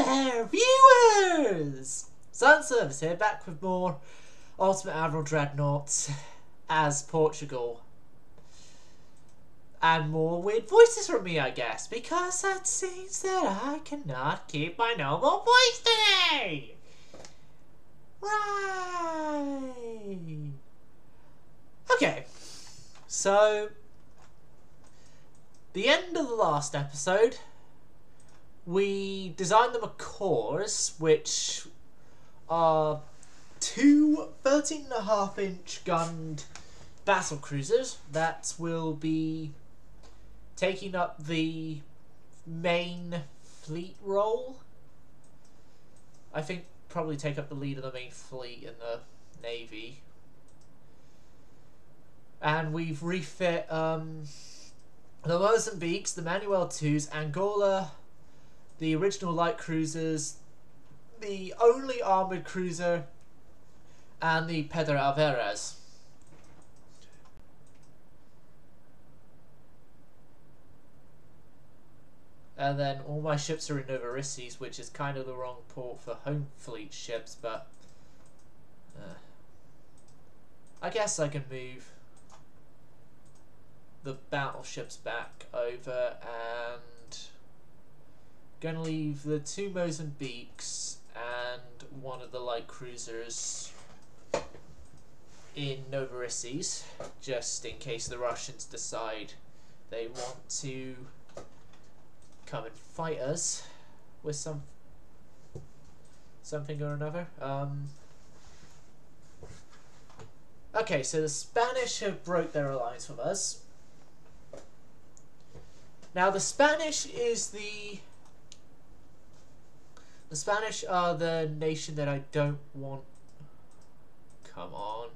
there, viewers! Sun Service here, back with more Ultimate Admiral Dreadnoughts as Portugal. And more weird voices from me, I guess, because it seems that I cannot keep my normal voice today! Right! Okay, so the end of the last episode, we designed them a course, which are two 13.5-inch gunned battle cruisers that will be taking up the main fleet role. I think probably take up the lead of the main fleet in the Navy. And we've refit the Mozambiques, the Manuel 2s, Angola, the original light cruisers, the only armoured cruiser, and the Pedro Alvarez. And then all my ships are in Novarices, which is kind of the wrong port for home fleet ships, but I guess I can move the battleships back over, and gonna leave the two Mozambiques and one of the light cruisers in Novarices, just in case the Russians decide they want to come and fight us with something or another. Okay, so the Spanish have broke their alliance with us. Now the Spanish are the nation that I don't want. Come on.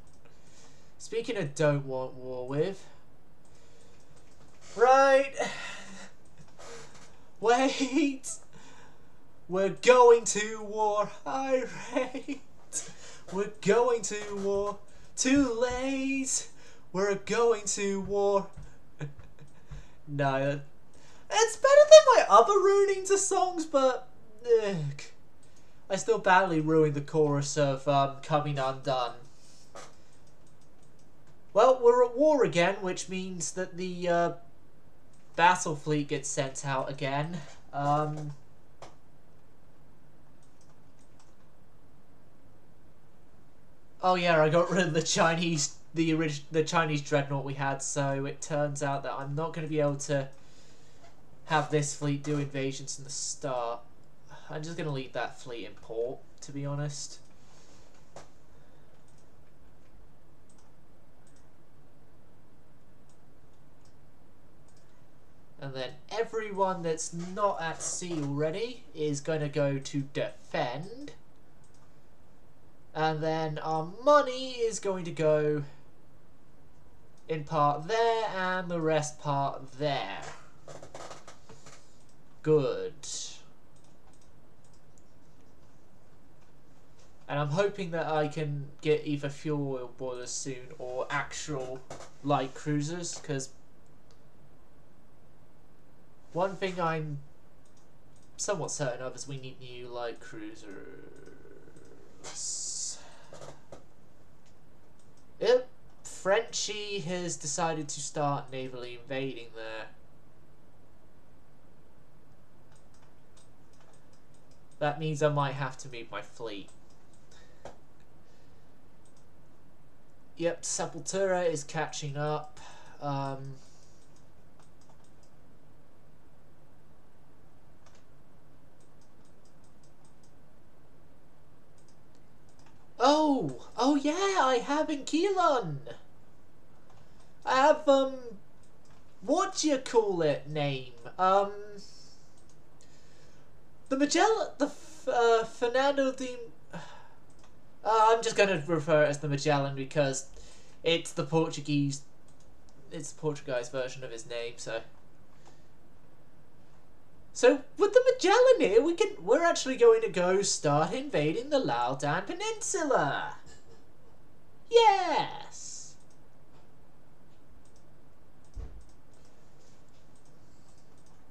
Speaking of don't want war with. Right. Wait. We're going to war. Irate. We're going to war. Too late. We're going to war. No. It's better than my other ruining to songs, but I still badly ruined the chorus of Coming Undone. Well, we're at war again, which means that the battle fleet gets sent out again. Oh yeah, I got rid of the Chinese dreadnought we had, so it turns out that I'm not going to be able to have this fleet do invasions in the start. I'm just going to leave that fleet in port, to be honest. And then everyone that's not at sea already is going to go to defend. And then our money is going to go in part there and the rest part there. Good. And I'm hoping that I can get either fuel oil boilers soon or actual light cruisers, because one thing I'm somewhat certain of is we need new light cruisers. Yep, Frenchie has decided to start navally invading there. That means I might have to move my fleet. Yep, Sepultura is catching up. Oh yeah, I have Inquilon. I have what do you call it name? The Magellan, Fernando de... I'm just going to refer it as the Magellan because it's the Portuguese version of his name, so... So, with the Magellan here, we're actually going to go start invading the Laudan Peninsula! Yes!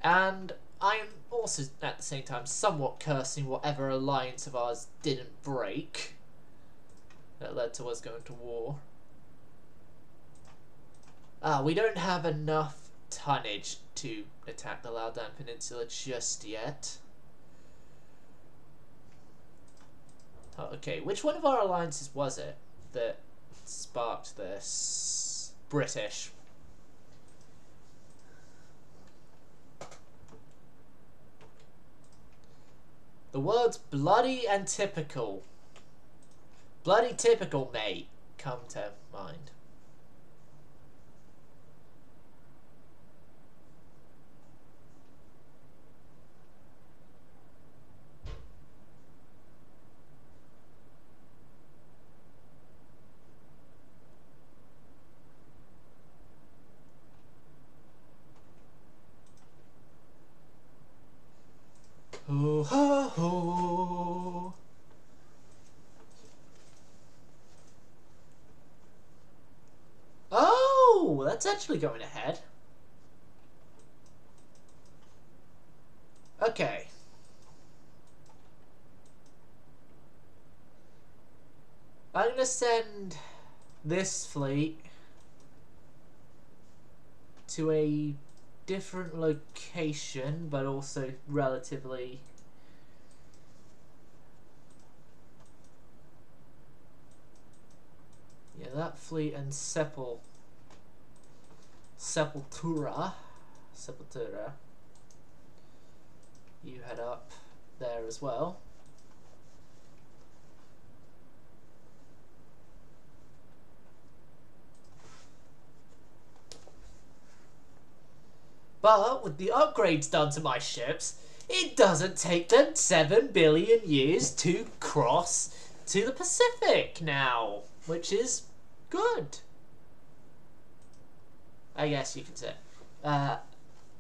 And I'm also at the same time somewhat cursing whatever alliance of ours didn't break that led to us going to war. We don't have enough tonnage to attack the Laudan Peninsula just yet. Oh, okay, which one of our alliances was it that sparked this? British. The words bloody and typical. Bloody typical, mate, come to mind. Ho ho ho. Oh, that's actually going ahead. Okay. I'm gonna send this fleet to a different location, but also relatively that fleet and Sepultura, you head up there as well. But with the upgrades done to my ships, it doesn't take them 7 billion years to cross to the Pacific now, which is good, I guess you could say. I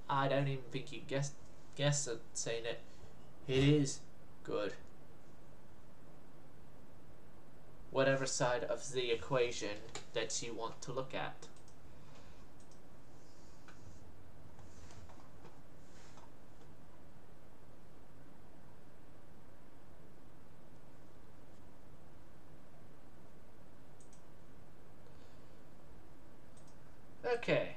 don't even think you guess at saying it. It is good. Whatever side of the equation that you want to look at. Okay.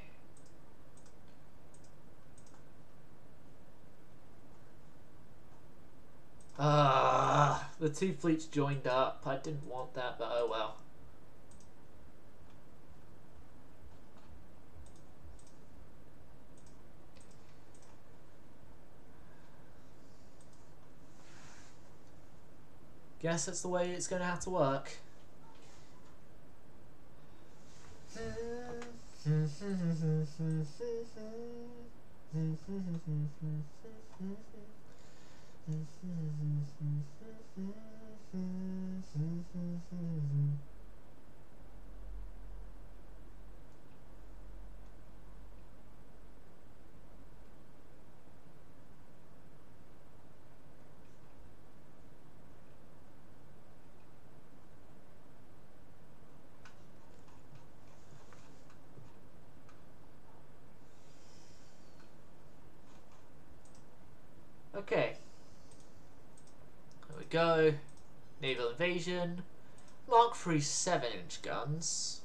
The two fleets joined up. I didn't want that, but oh well. Guess that's the way it's going to have to work. Okay, there we go. Naval invasion. Mark III 7-inch guns.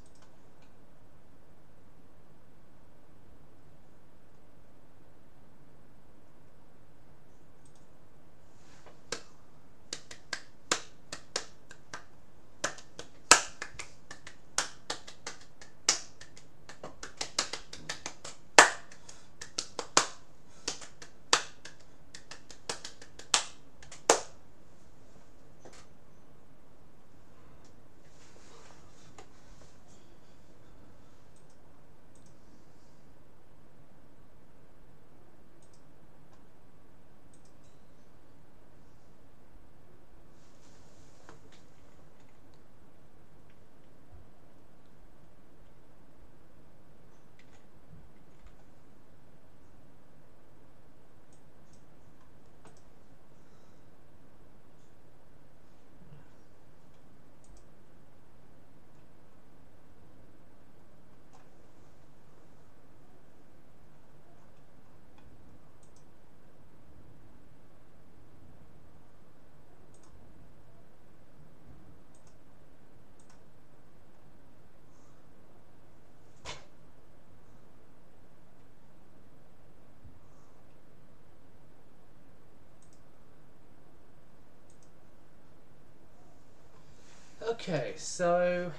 Okay, so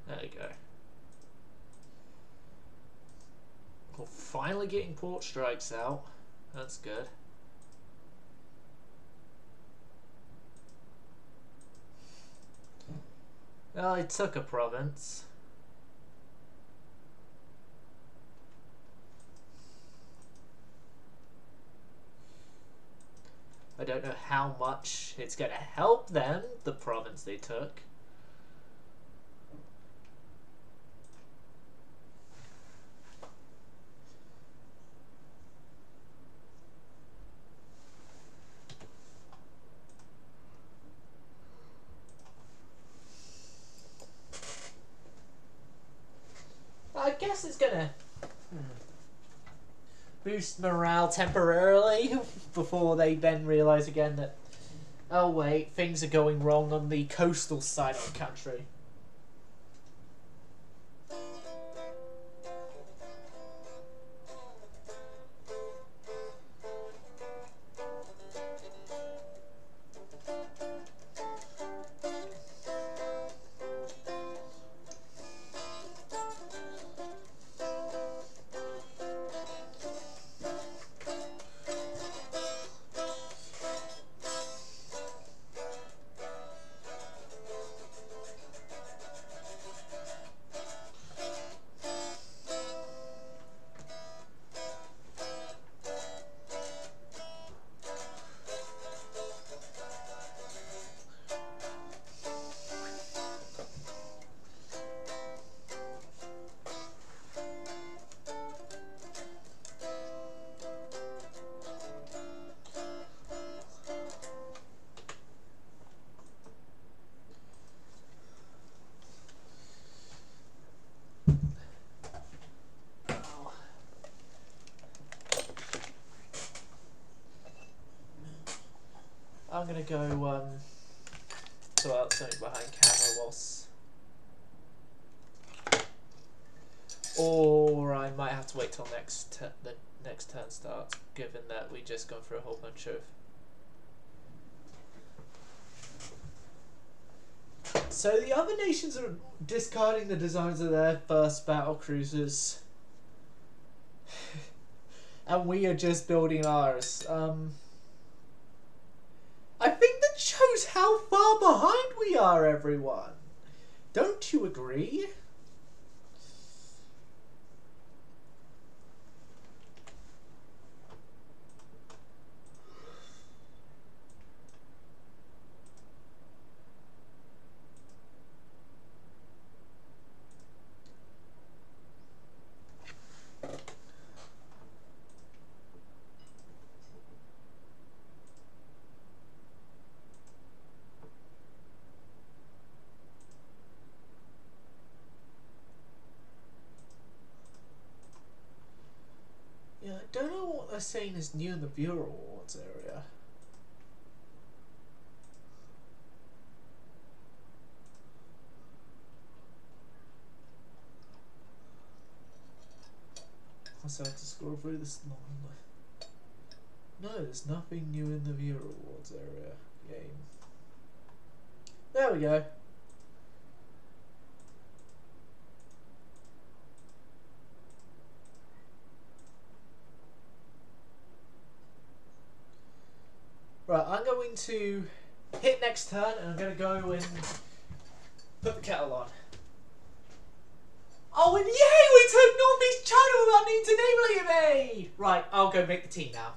there you go. We're finally getting port strikes out. That's good. Well, he took a province. I don't know how much it's going to help them, the province they took. I guess it's going to boost morale temporarily before they then realise again that, oh wait, things are going wrong on the coastal side of the country. I'm gonna go sort out something behind camera whilst, or I might have to wait till the next turn starts, given that we just gone through a whole bunch of. So the other nations are discarding the designs of their first battle cruisers, and we are just building ours. I think that shows how far behind we are, everyone. Don't you agree? Yeah, I don't know what they're saying is new in the viewer awards area. Also, I have to scroll through this long. No, there's nothing new in the viewer awards area game. There we go. Right, I'm going to hit next turn and I'm going to go and put the kettle on. Oh, and yay! We took Northeast China without needing to name me! Right, I'll go make the tea now.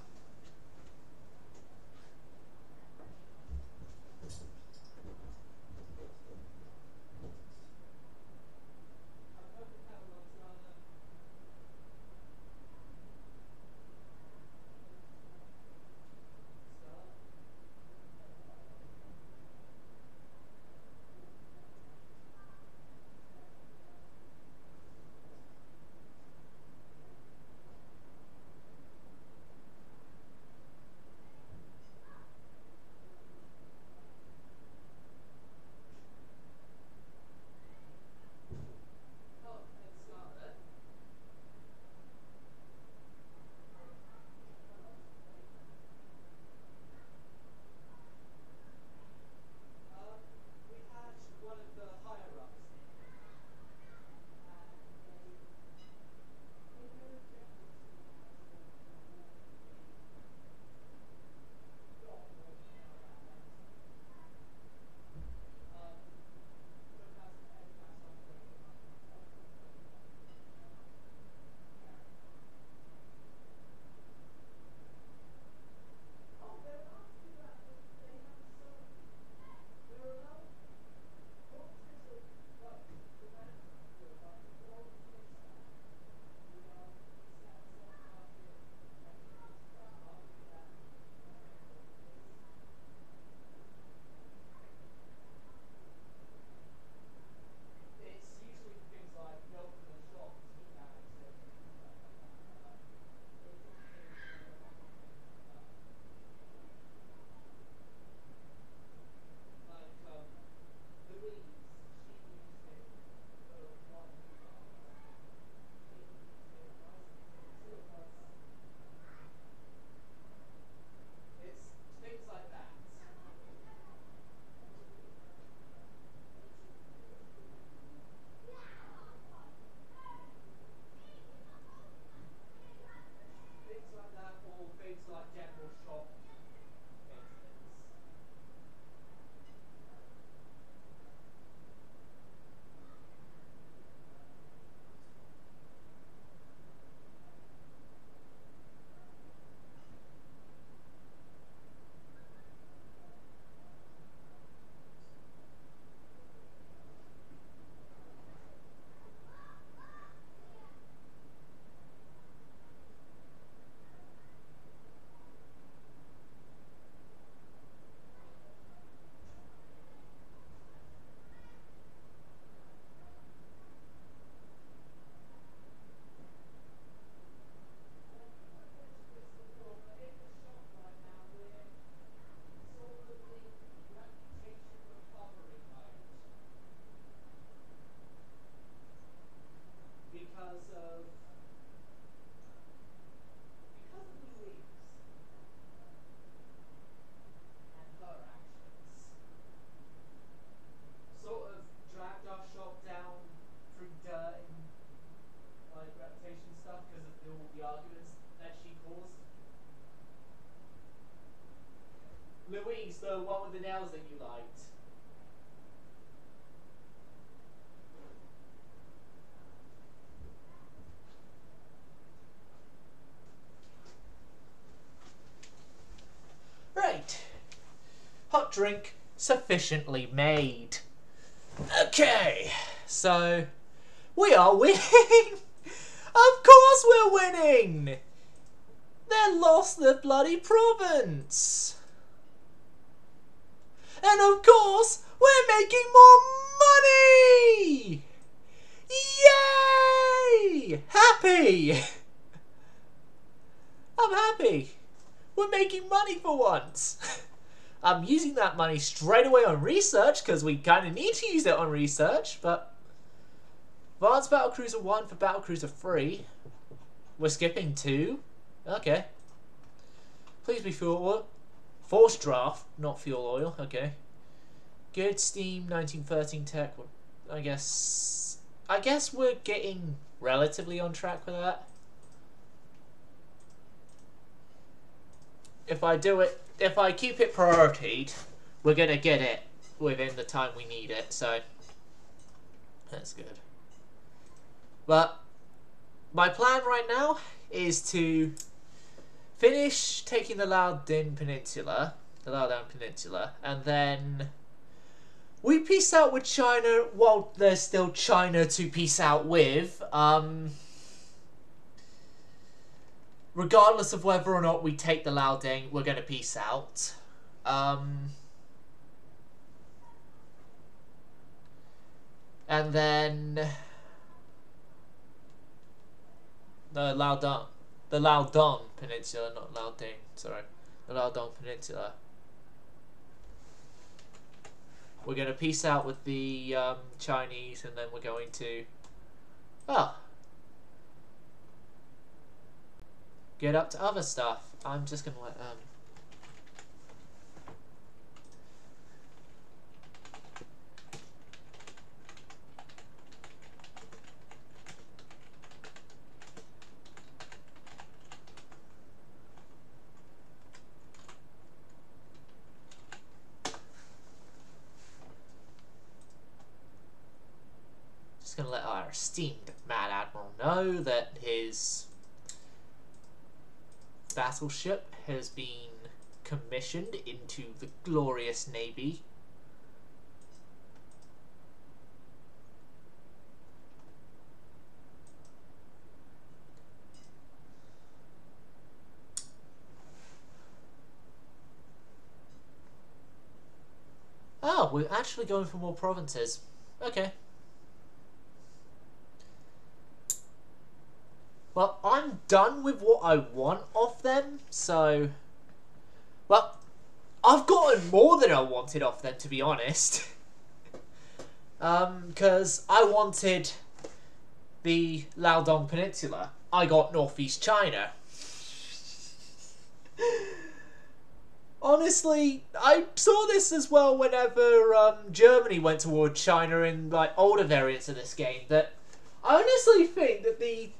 Louise, the one with the nails that you liked. Right. Hot drink sufficiently made. Okay, so we are winning. Of course we're winning. They lost the bloody province. And of course we're making more money. Yay! Happy. I'm happy. We're making money for once. I'm using that money straight away on research because we kind of need to use it on research, but Advanced Battlecruiser 1 for Battlecruiser 3. We're skipping 2. Okay. Please be fuel oil. Force draft, not fuel oil. Okay. Good steam 1913 tech. I guess we're getting relatively on track with that. If I keep it prioritied, we're gonna get it within the time we need it, so that's good. But my plan right now is to finish taking the Loudoun Peninsula, and then we peace out with China while there's still China to peace out with. Regardless of whether or not we take the Loudoun, we're going to peace out. And then the Loudoun Peninsula, not Loudoun, sorry. The Loudoun Peninsula. We're going to peace out with the Chinese, and then we're going to get up to other stuff. I'm just gonna let our esteemed Mad Admiral know that his battleship has been commissioned into the glorious Navy. Oh, we're actually going for more provinces. Okay. Well, I'm done with what I want off them, so... Well, I've gotten more than I wanted off them, to be honest. Because I wanted the Loudoun Peninsula. I got Northeast China. Honestly, I saw this as well whenever Germany went toward China in like older variants of this game, that I honestly think that the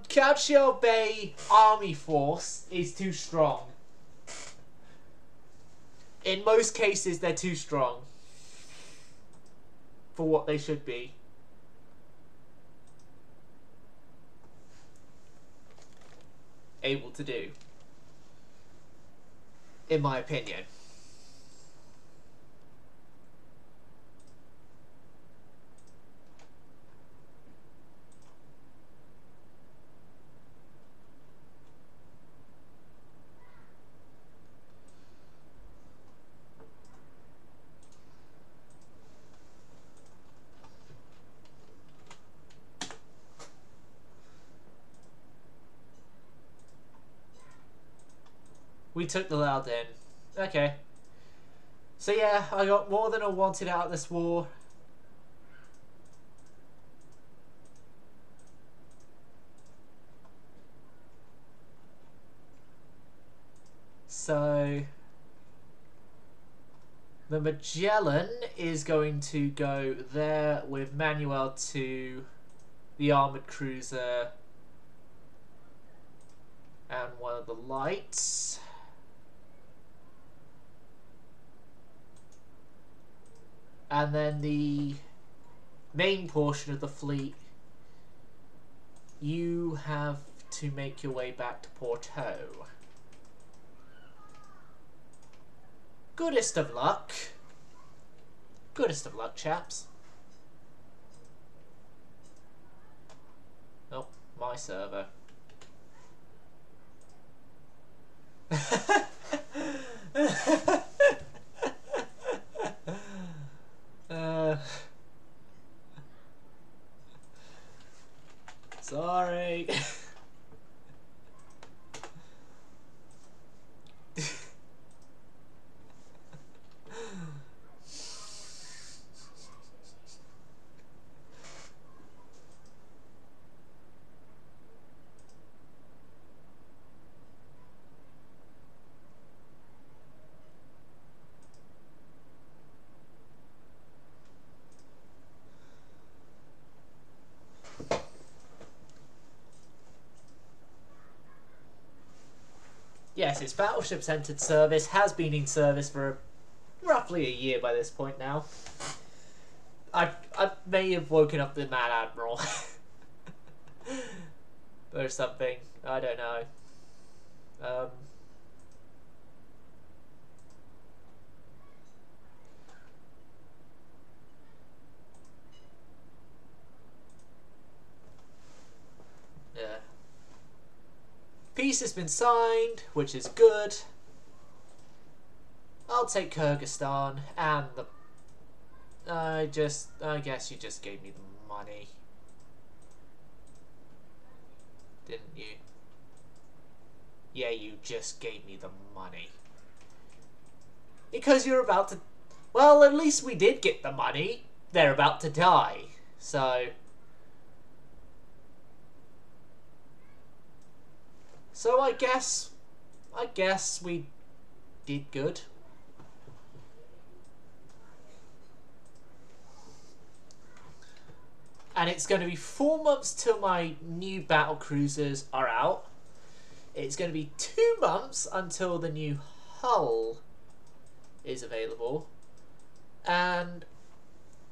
Capture Bay army force is too strong. In most cases, they're too strong for what they should be. Able to do. In my opinion. We took the Loudoun. Okay. So yeah, I got more than I wanted out of this war. So the Magellan is going to go there with Manuel to the armoured cruiser and one of the lights. And then the main portion of the fleet, you have to make your way back to Porto. Goodest of luck. Goodest of luck, chaps. Oh, my server. Sorry. Yes, its battleships entered service, has been in service for roughly a year by this point now. I may have woken up the Mad Admiral. Or something. I don't know. Yeah. Peace has been signed, which is good. I'll take Kyrgyzstan and the... I guess you just gave me the money. Didn't you? Yeah, you just gave me the money. Because you're about to... Well, at least we did get the money. They're about to die. So... I guess we did good. And it's going to be 4 months till my new battle cruisers are out. It's going to be 2 months until the new hull is available. And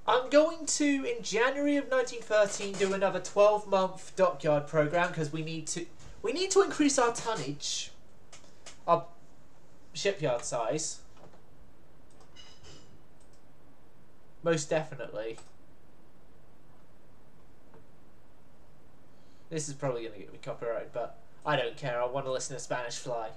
I'm going to, in January of 1913, do another 12-month dockyard program because we need to increase our tonnage, our shipyard size. Most definitely. This is probably going to get me copyrighted, but I don't care. I want to listen to Spanish Fly.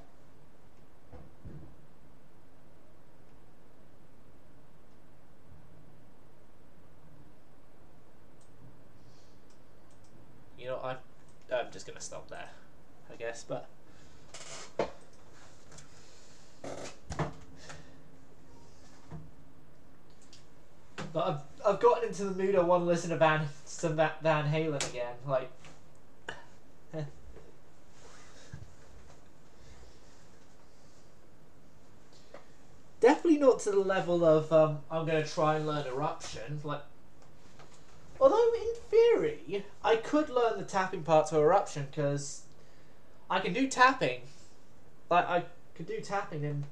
You know, I'm just going to stop there, I guess, but... But I've gotten into the mood I want to listen to Van Halen again, like... Definitely not to the level of I'm going to try and learn Eruption. Like, although in theory I could learn the tapping part to Eruption because I can do tapping. Like I could do tapping and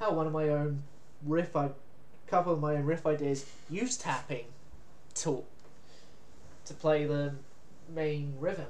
hell, couple of my own riff ideas use tapping to play the main rhythm.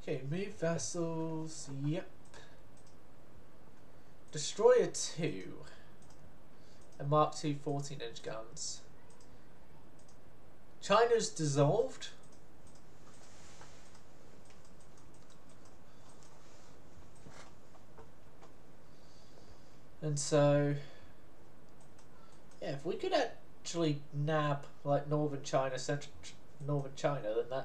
Okay, move vessels, yep. Destroyer 2. And Mark II 14-inch guns. China's dissolved. And so, yeah, if we could actually nab like northern China, northern China, then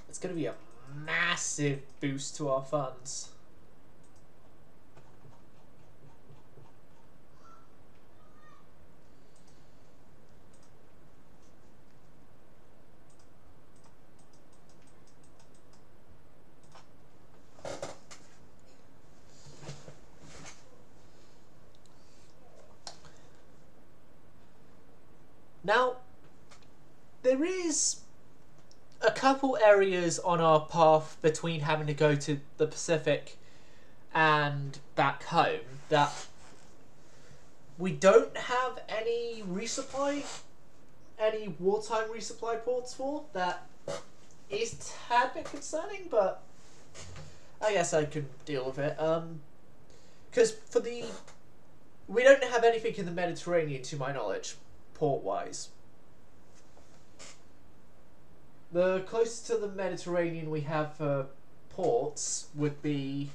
it's going to be a massive boost to our funds. Now, there is a couple areas on our path between having to go to the Pacific and back home that we don't have any wartime resupply ports for. That is a tad bit concerning, but I guess I can deal with it. Because we don't have anything in the Mediterranean, to my knowledge, port-wise. The closest to the Mediterranean we have for ports would be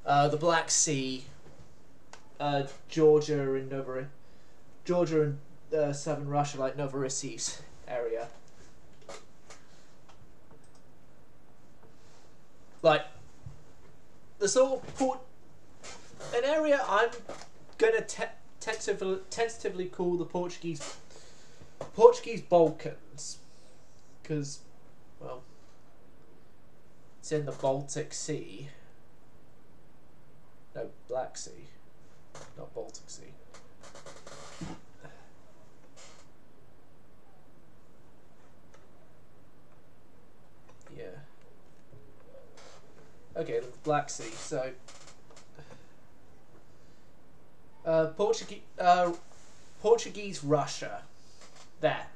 the Black Sea, Georgia and southern Russia, like Novorossiysk area. Like the sort of port, an area I'm gonna tentatively call the Portuguese Balkans, because, well, it's in the Baltic Sea. No, Black Sea, not Baltic Sea. Yeah. Okay, the Black Sea. So, Portuguese Russia. There.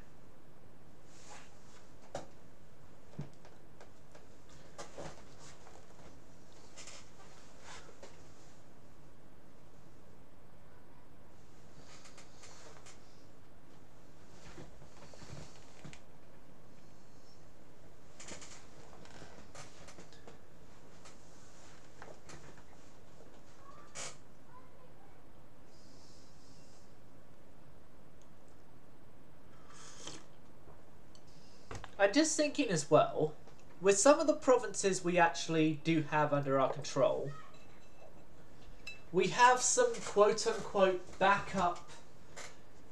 I'm just thinking as well, with some of the provinces we actually do have under our control, we have some quote-unquote backup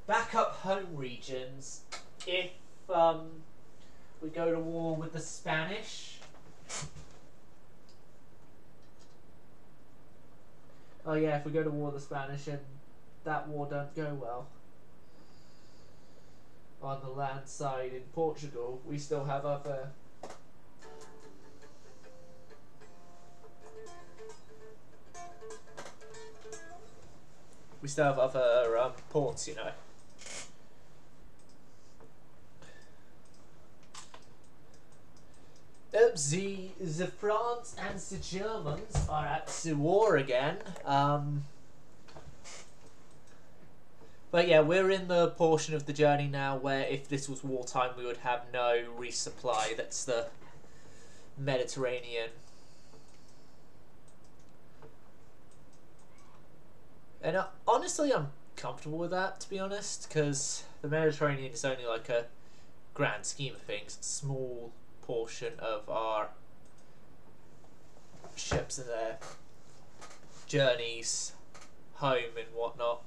home regions if we go to war with the Spanish. Oh yeah, if we go to war with the Spanish and that war don't go well. On the land side in Portugal, we still have other ports, you know. The France and the Germans are at the war again. But yeah, we're in the portion of the journey now where if this was wartime we would have no resupply. That's the Mediterranean. And honestly, I'm comfortable with that, to be honest, because the Mediterranean is only like a grand scheme of things, small portion of our ships and their journeys home and whatnot.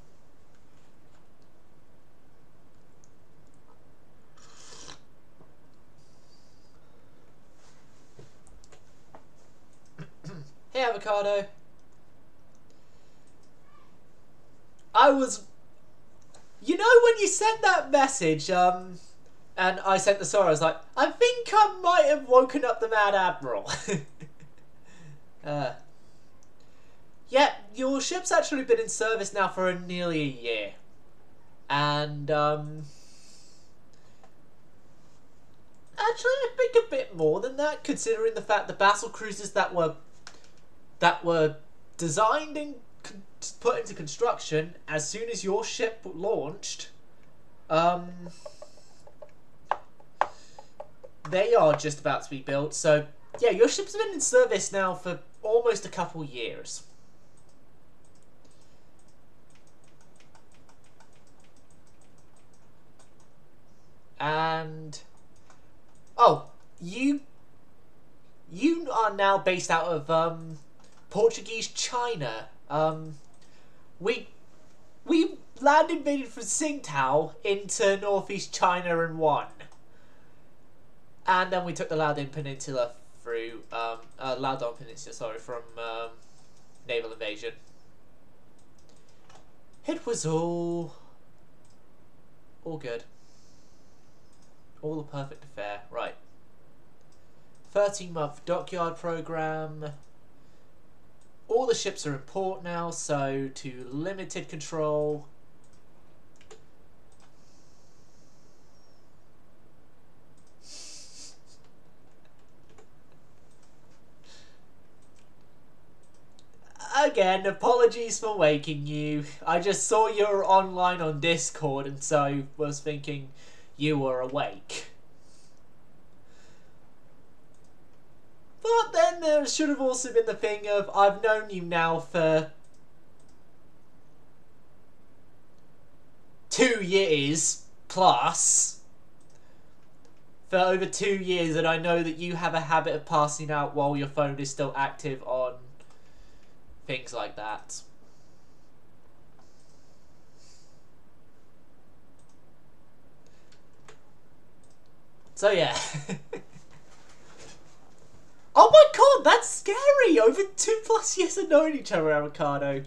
Hey, Avocado. You know when you sent that message, and I sent the story, I was like, I think I might have woken up the Mad Admiral. Yeah, your ship's actually been in service now for nearly a year. And, actually, I think a bit more than that, considering the fact the battle cruisers that were designed and put into construction as soon as your ship launched, they are just about to be built. So yeah, your ship's been in service now for almost a couple years. And oh, you are now based out of Portuguese China. We land invaded from Tsingtao into northeast China and won. And then we took the Laodong Peninsula through Laodong Peninsula, sorry, from naval invasion. It was all good. All a perfect affair. Right. 13-month dockyard program. All the ships are in port now, so to limited control. Again, apologies for waking you. I just saw you were online on Discord and so was thinking you were awake. But then there should have also been the thing of, I've known you now for 2 years plus. For over 2 years, and I know that you have a habit of passing out while your phone is still active on things like that. So yeah. Oh my god, that's scary! Over 2+ years of knowing each other, Avocado.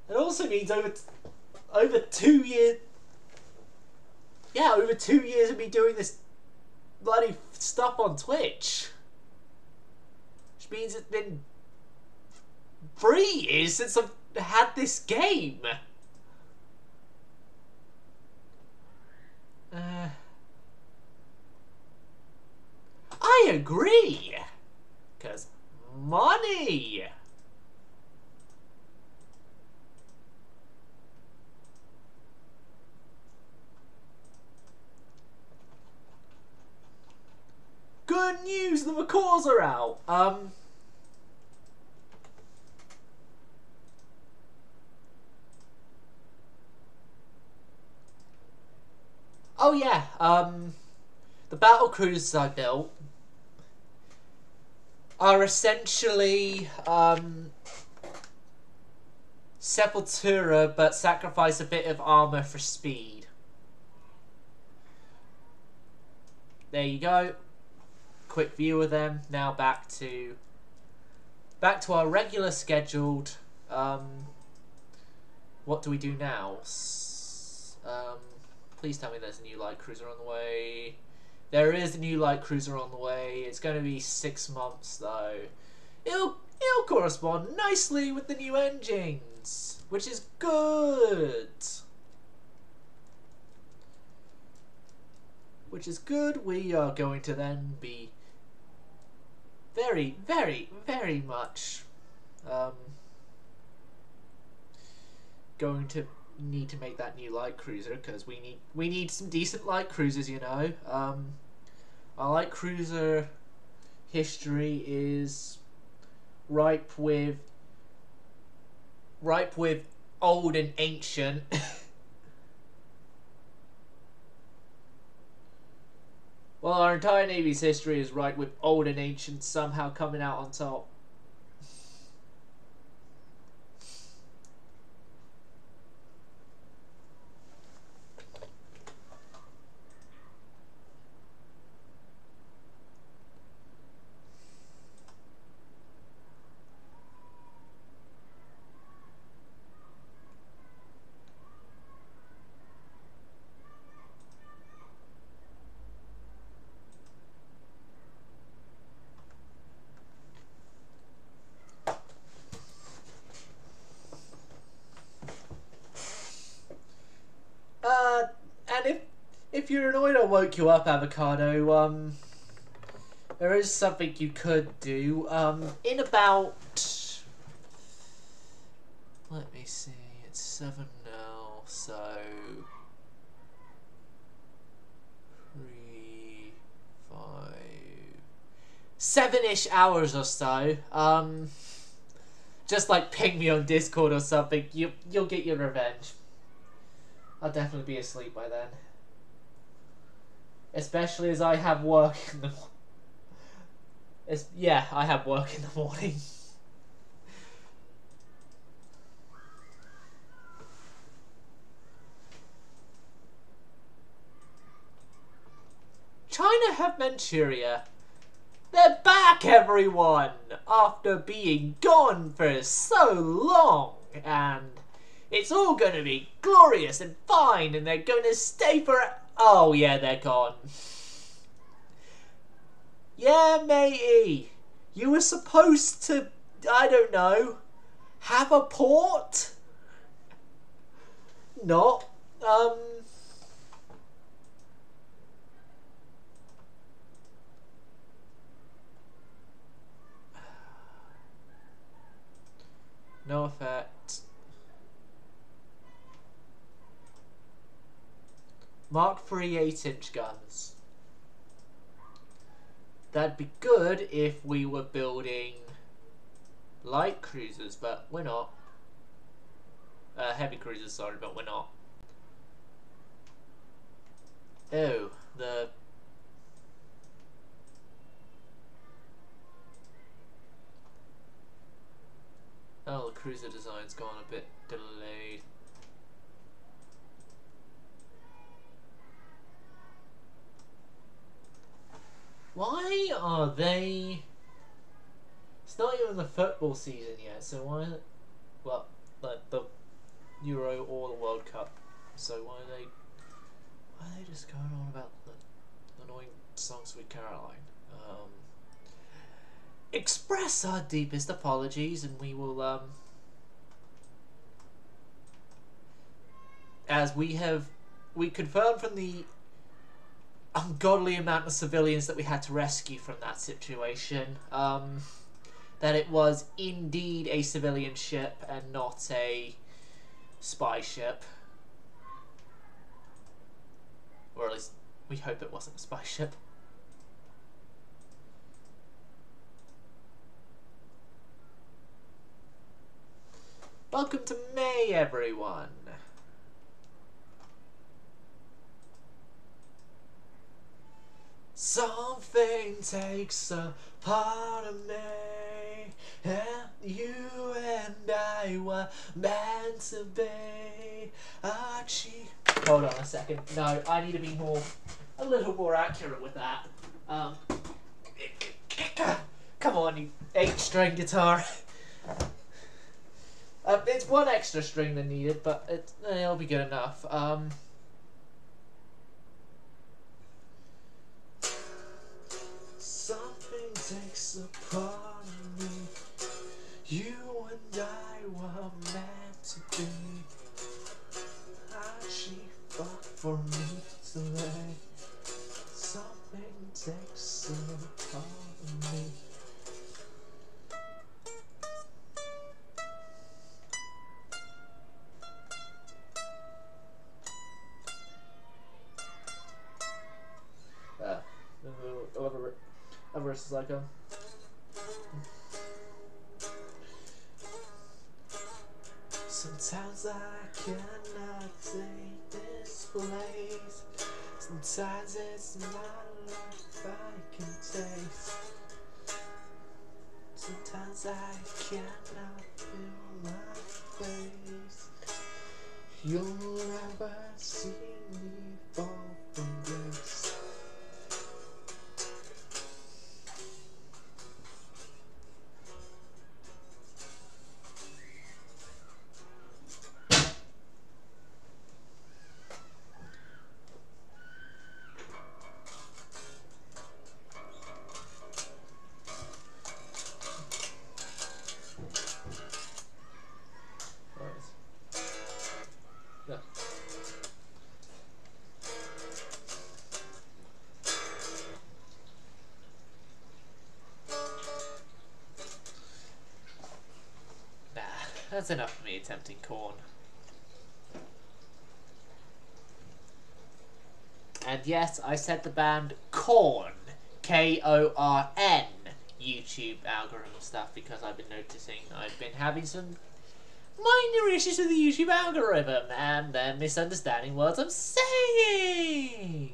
It also means over 2 years. Yeah, over 2 years of me doing this bloody stuff on Twitch. Which means it's been 3 years since I've had this game. I agree. 'Cause money. Good news, the macaws are out. Oh yeah, the battle cruisers I built are essentially Sepultura, but sacrifice a bit of armor for speed. There you go. Quick view of them. Now back to our regular scheduled. What do we do now? Please tell me there's a new light cruiser on the way. There is a new light cruiser on the way. It's going to be 6 months though. It'll correspond nicely with the new engines, which is good. Which is good. We are going to then be very, very, very much going to need to make that new light cruiser, because we need some decent light cruisers, you know. Our light cruiser history is ripe with old and ancient. Well, our entire Navy's history is ripe with old and ancient somehow coming out on top. And if you're annoyed I woke you up, Avocado, there is something you could do. In about, let me see, it's 7 now, so 3, 5, 7-ish hours or so. Just like ping me on Discord or something. You'll get your revenge. I'll definitely be asleep by then. Especially as I have work in the... yeah, I have work in the morning. China have Manchuria. They're back, everyone! After being gone for so long. And it's all going to be glorious and fine. And they're going to stay for... Oh, yeah, they're gone. Yeah, matey. You were supposed to, I don't know, have a port? Not. No effect. Mark III 8-inch guns. That'd be good if we were building light cruisers, but we're not. Heavy cruisers, sorry, but we're not. Oh, the... Oh, the cruiser design's gone a bit delayed. Why are they... It's not even the football season yet, so why... Well, like the Euro or the World Cup. So why are they just going on about the annoying song Sweet Caroline? Express our deepest apologies, and we will, as we confirmed from the ungodly amount of civilians that we had to rescue from that situation, that it was indeed a civilian ship and not a spy ship. Or at least we hope it wasn't a spy ship. Welcome to May, everyone. Something takes a part of me, and you and I were meant to be. Archie. Hold on a second. No, I need to be a little more accurate with that. Come on, you 8-string guitar. It's one extra string than needed, but it'll be good enough. Something takes a part of me. You and I were meant to be. She fought for me today. Something takes a part of me. A verse is like a... Sometimes I cannot take this place. Sometimes it's not life I can taste. Sometimes I cannot feel my face. You'll never see me fall from grace. That's enough for me attempting corn. And yes, I said the band Korn, K-O-R-N, YouTube algorithm stuff, because I've been noticing I've been having some minor issues with the YouTube algorithm, and they're misunderstanding what I'm saying.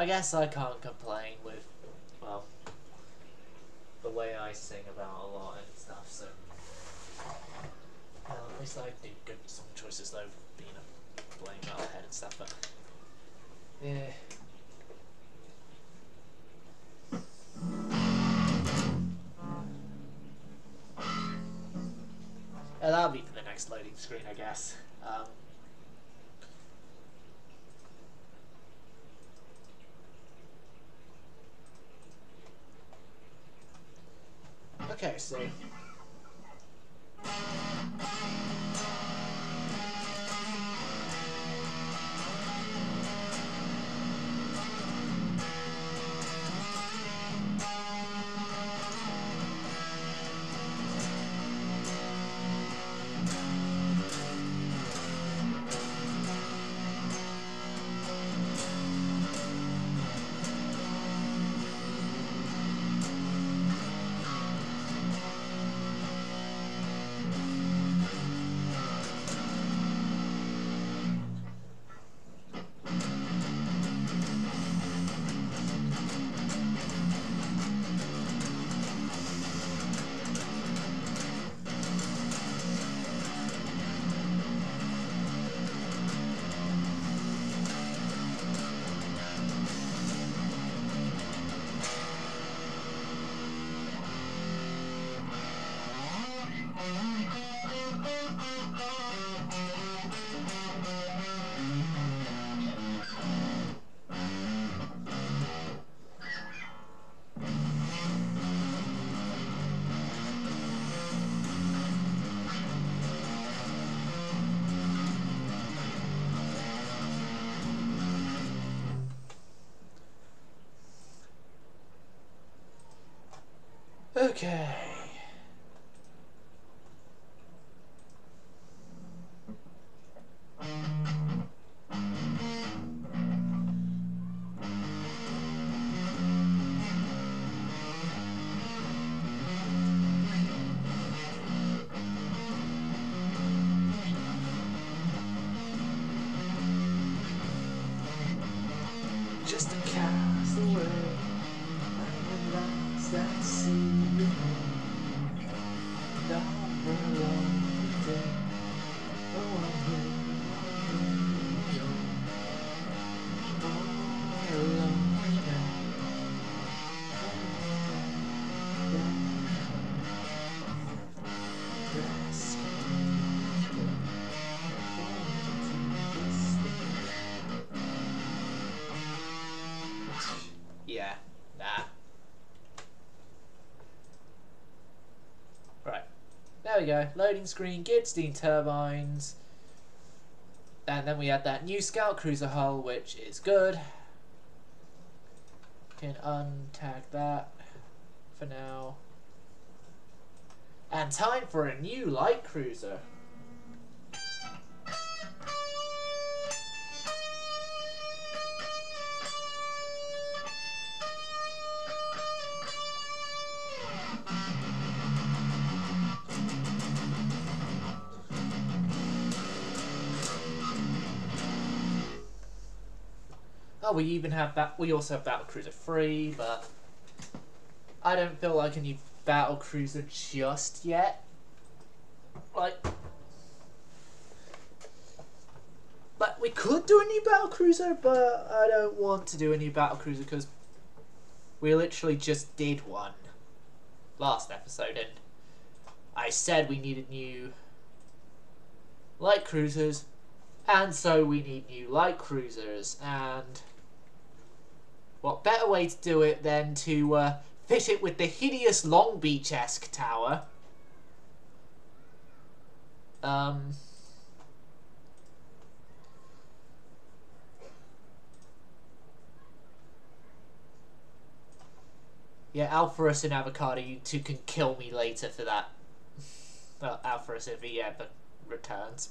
I guess I can't complain with, well, the way I sing about a lot and stuff, so. Well, at least I do good song choices though, being a blame metalhead and stuff, but. Yeah. That'll be for the next loading screen, I guess. Okay, so. Okay. Just a cast away, and last at sea. Down below the day. Oh, I'm here. All alone again. Yeah, nah. Right. There we go. Loading screen, geared steam turbines. And then we had that new scout cruiser hull, which is good. Can untag that for now. And time for a new light cruiser. Oh, we even have that. We also have Battle Cruiser 3, but I don't feel like a new Battle Cruiser just yet. Like we could do a new Battle Cruiser, but I don't want to do a new Battle Cruiser because we literally just did one last episode, and I said we needed new light cruisers, and so we need new light cruisers, and what better way to do it than to fit it with the hideous Long Beach-esque tower. Yeah, Alpharus and Avocado, you two can kill me later for that. Well, Alpharus if he ever returns.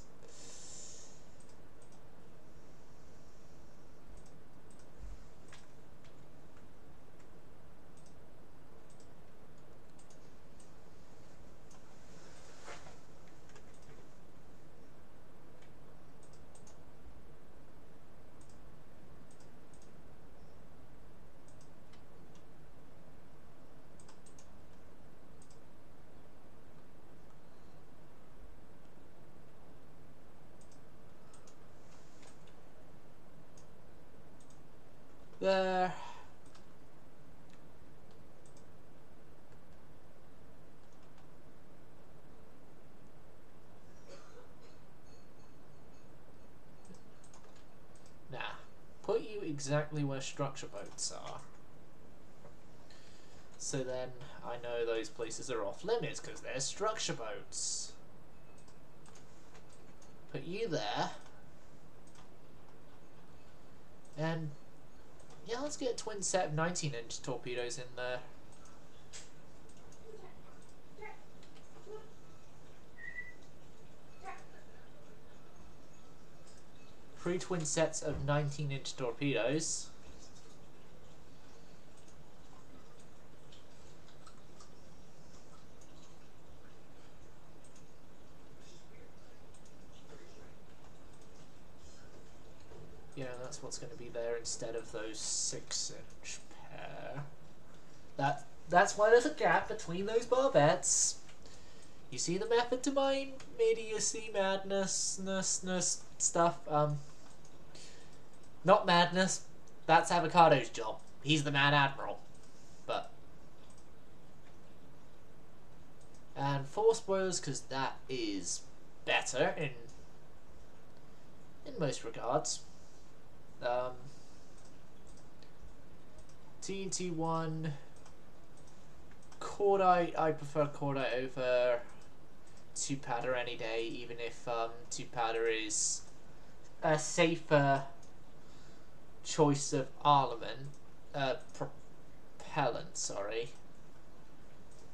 There. Nah. Put you exactly where structure boats are. So then I know those places are off limits because they're structure boats. Put you there. And yeah, let's get a twin set of 19-inch torpedoes in there. Three twin sets of 19-inch torpedoes. Yeah, that's what's going to be there instead of those 6-inch pair. That's why there's a gap between those barbettes. You see the method to my idiocy, madness, stuff. Not madness. That's Avocado's job. He's the Mad Admiral. But and 4 spoilers because that is better in most regards. TNT1 Cordite, I prefer Cordite over 2-powder any day, even if 2-powder is a safer choice of propellant, sorry.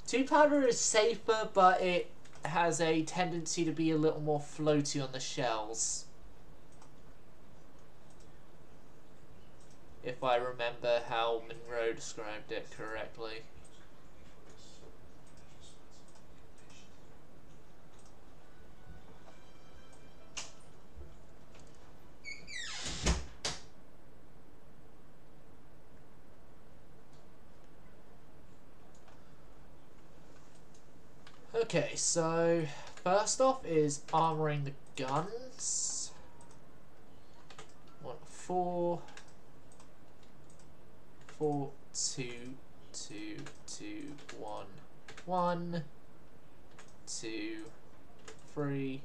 2-powder is safer, but it has a tendency to be a little more floaty on the shells. If I remember how Monroe described it correctly. Okay, so first off is armoring the guns. 4, 4, 2, 2, 2, 1, 1, 2, 3.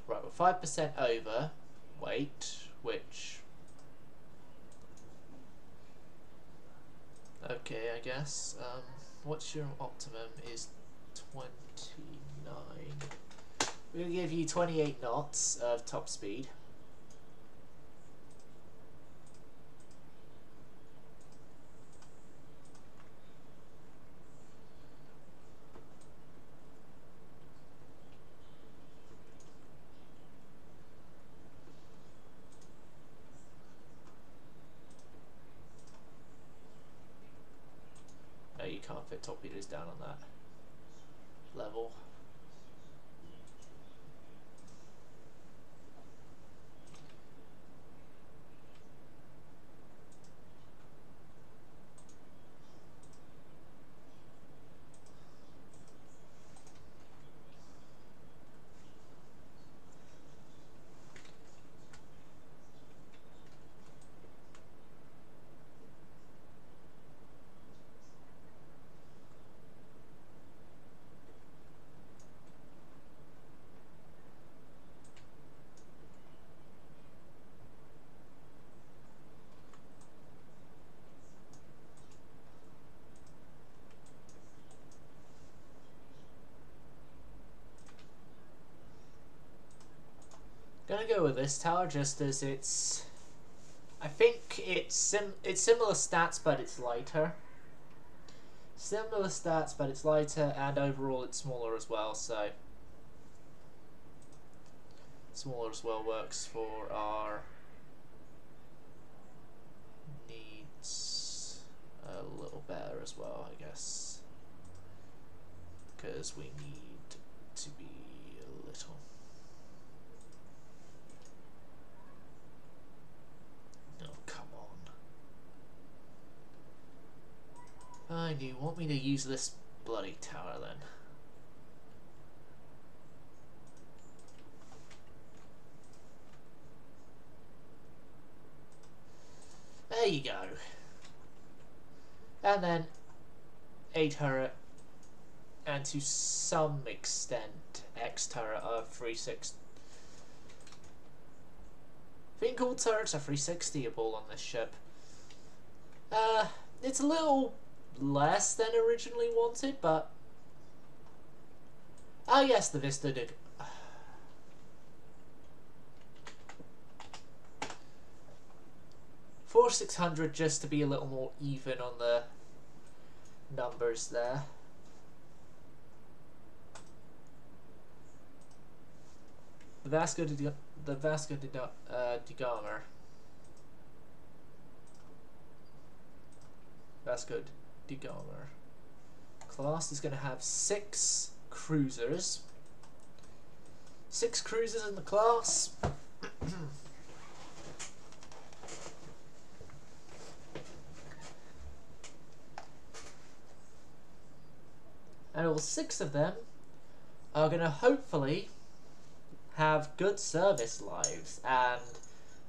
Right, we're 5% over weight, which... Okay, I guess. What's your optimum is 29. We'll give you 28 knots of top speed. No, you can't fit torpedoes down on that level. Gonna go with this tower just as it's... I think it's similar stats, but it's lighter. Similar stats, but it's lighter, and overall it's smaller as well, so... Smaller as well works for our needs a little better as well, I guess. Because we need to be a little... Fine, do you want me to use this bloody tower then? you go. And then a turret, and to some extent X turret of 360. I think all turrets are 360able on this ship. It's a little less than originally wanted, but oh yes, the Vista did. 4,600 just to be a little more even on the numbers there. The Vasco da Gama. Vasco da Gama class is going to have 6 cruisers. 6 cruisers in the class. And all 6 of them are going to hopefully have good service lives and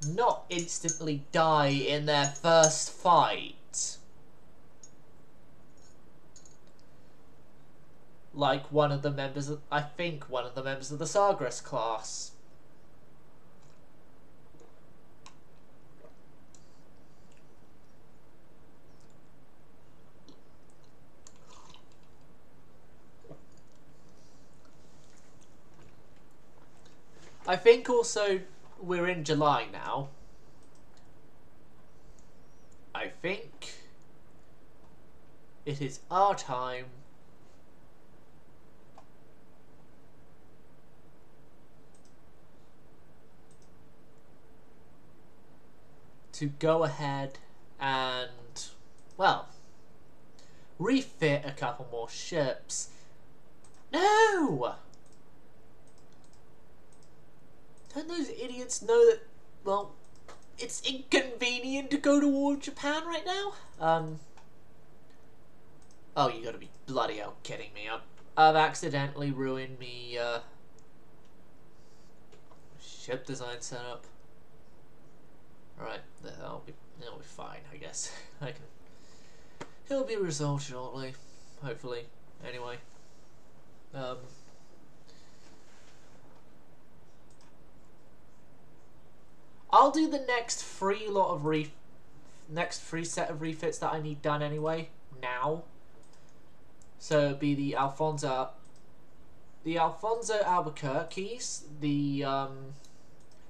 not instantly die in their first fight. Like one of the members of, I think one of the members of the Sagres class. I think also we're in July now. I think it is our time to go ahead and, well, refit a couple more ships. No! Don't those idiots know that, well, it's inconvenient to go to war with Japan right now? Oh, you gotta be bloody hell kidding me. I've accidentally ruined me, ship design setup. Alright, that'll be fine, I guess. It'll be resolved shortly, hopefully. Anyway. I'll do the next free set of refits that I need done anyway now. So it'll be the Alfonso Albuquerques, the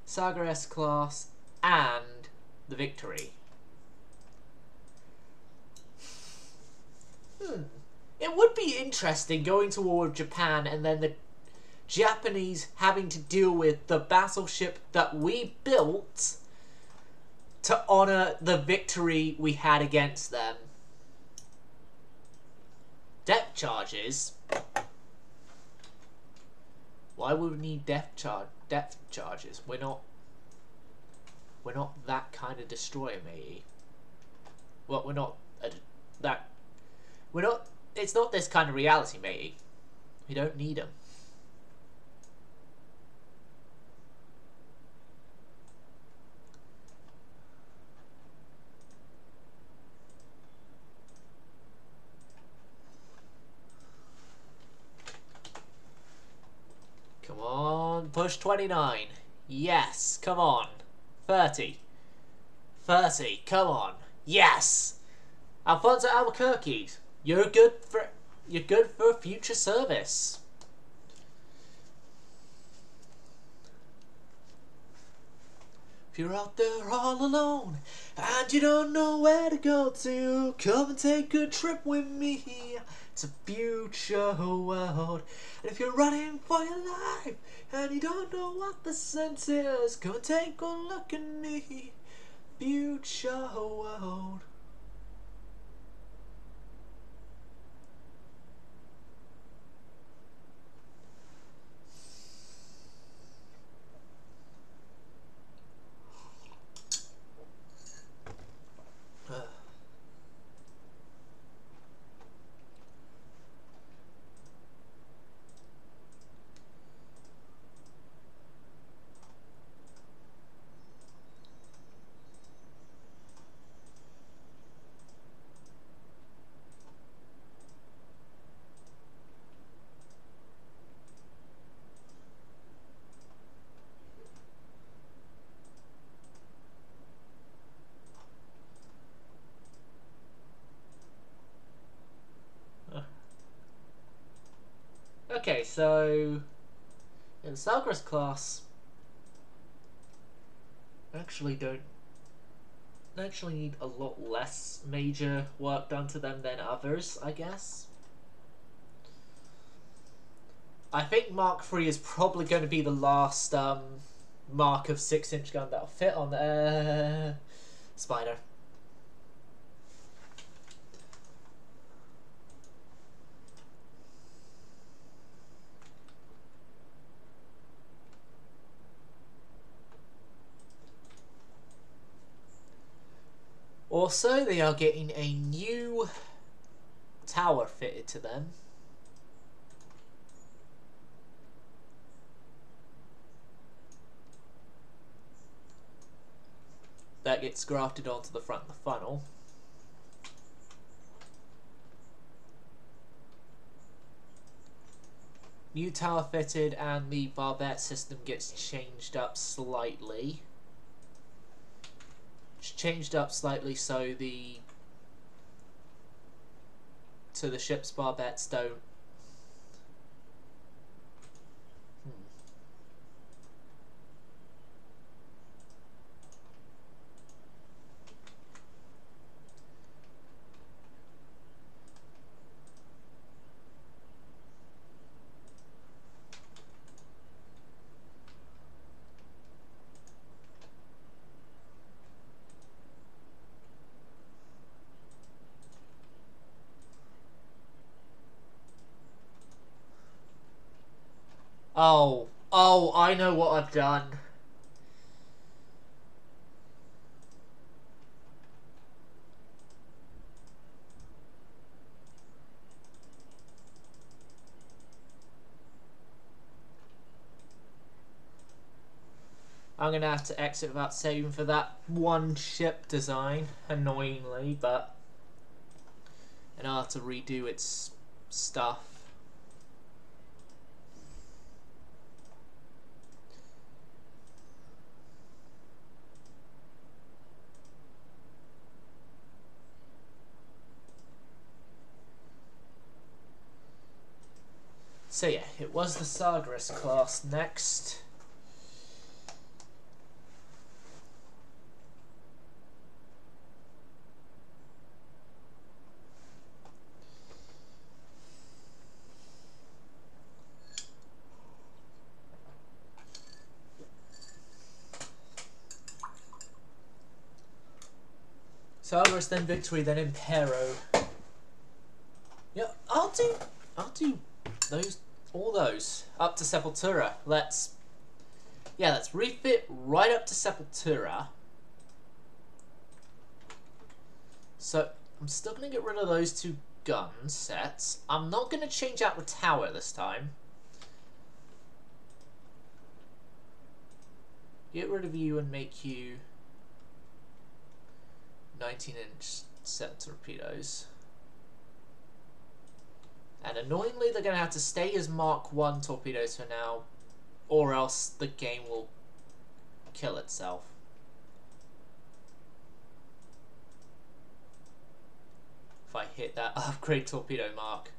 Saga S class, and the Victory. It would be interesting going to war with Japan and then the Japanese having to deal with the battleship that we built to honor the victory we had against them. Depth charges? Why would we need depth charges? We're not that kind of destroyer, matey. Well, it's not this kind of reality, matey. We don't need them. Come on, push 29. Yes, come on. 30. 30, come on. Yes! Alfonso Albuquerque, you're good for future service. If you're out there all alone and you don't know where to go to, come and take a trip with me. It's a future world. And if you're running for your life and you don't know what the sense is, come and take a look at me. Future world. Okay, so in the Sagres class actually need a lot less major work done to them than others, I guess. I think Mark III is probably going to be the last Mark of 6-inch gun that'll fit on the Spider. Also, they are getting a new tower fitted to them. That gets grafted onto the front of the funnel. New tower fitted, and the barbette system gets changed up slightly. It's changed up slightly so the ship's barbettes don't. Oh, I know what I've done. I'm going to have to exit without saving for that one ship design, annoyingly, but and I'll have to redo its stuff. So yeah, it was the Sagres class next. Sagres, then Victory, then Impero. Yeah, I'll do all those up to Sepultura. Let's refit right up to Sepultura. So I'm still gonna get rid of those two gun sets. I'm not gonna change out the tower this time. Get rid of you and make you 19-inch set torpedoes. And annoyingly, they're going to have to stay as Mark 1 torpedoes for now, or else the game will kill itself. If I hit that upgrade torpedo mark.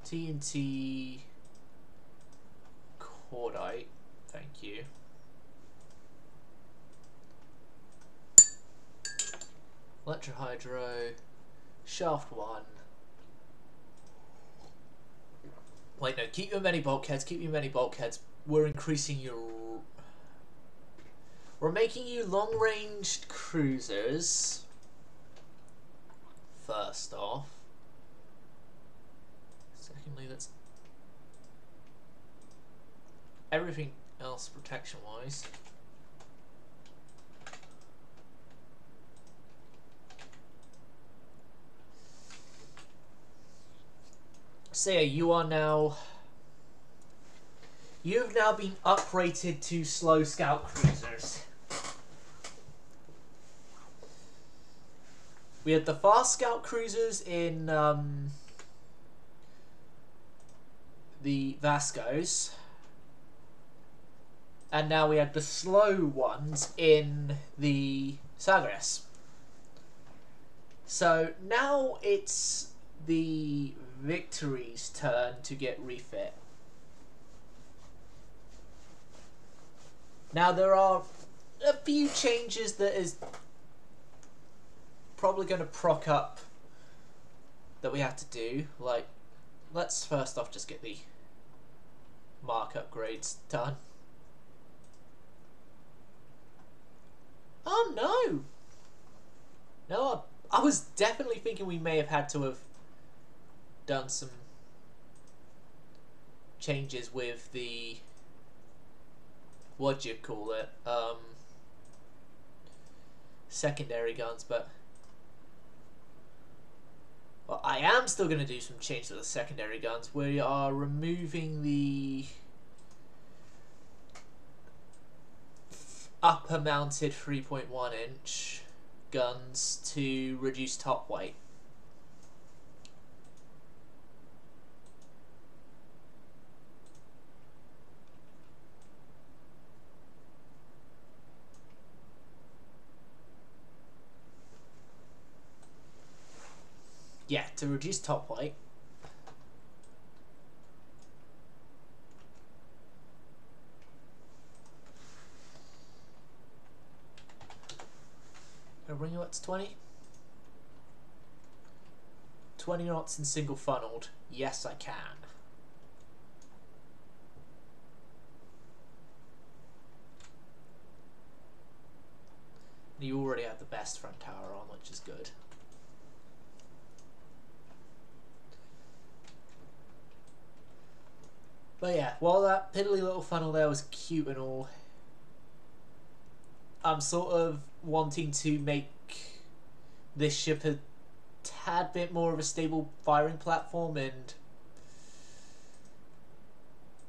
TNT Cordite, thank you. Electrohydro, Shaft 1. Wait, no, keep your many bulkheads, We're increasing your... We're making you long-ranged cruisers, first off. Secondly, that's everything else protection-wise. So yeah, you've now been uprated to slow scout cruisers. We had the fast scout cruisers in the Vascos. And now we had the slow ones in the Sagres. So now it's the Victory's turn to get refit. Now there are a few changes that is probably going to proc up that we have to do. Like, let's first off just get the mark upgrades done. Oh no! No, I was definitely thinking we may have had to have done some changes with the, what do you call it, secondary guns, but well, I am still going to do some changes with the secondary guns. We are removing the upper mounted 3.1 inch guns to reduce top weight. Yeah, to reduce top weight. Can I bring you up to 20? 20 knots and single funneled. Yes, I can. You already have the best front tower on, which is good. But yeah, while that piddly little funnel there was cute and all, I'm sort of wanting to make this ship a tad bit more of a stable firing platform, and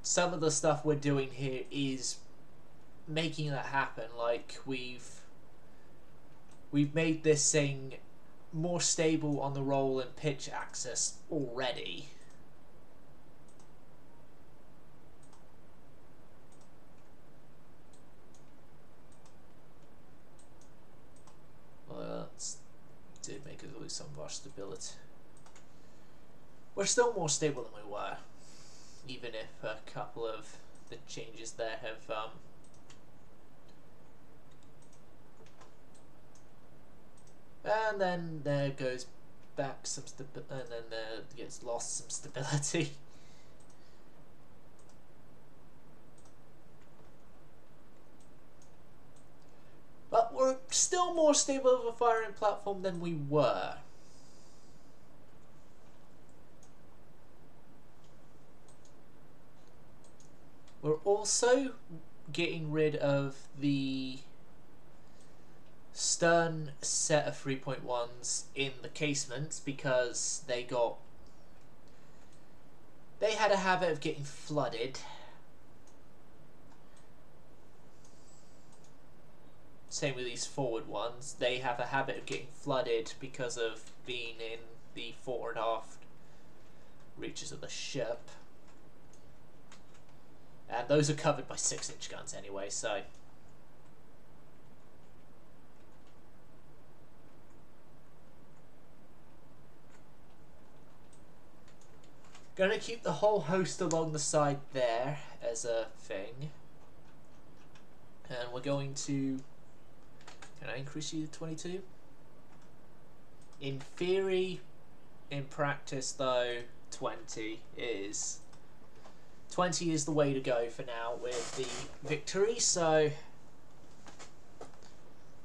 some of the stuff we're doing here is making that happen. Like, we've made this thing more stable on the roll and pitch axis already. Did make us lose some of our stability. We're still more stable than we were, even if a couple of the changes there have and then there goes back some stability, and then there gets lost some stability. But we're still more stable of a firing platform than we were. We're also getting rid of the stern set of 3.1s in the casements because they had a habit of getting flooded. Same with these forward ones. They have a habit of getting flooded because of being in the fore and aft reaches of the ship. And those are covered by 6-inch guns anyway, so... Gonna keep the whole host along the side there as a thing. And we're going to... Can I increase you to 22? In theory, in practice though, 20 is the way to go for now with the Victory. So,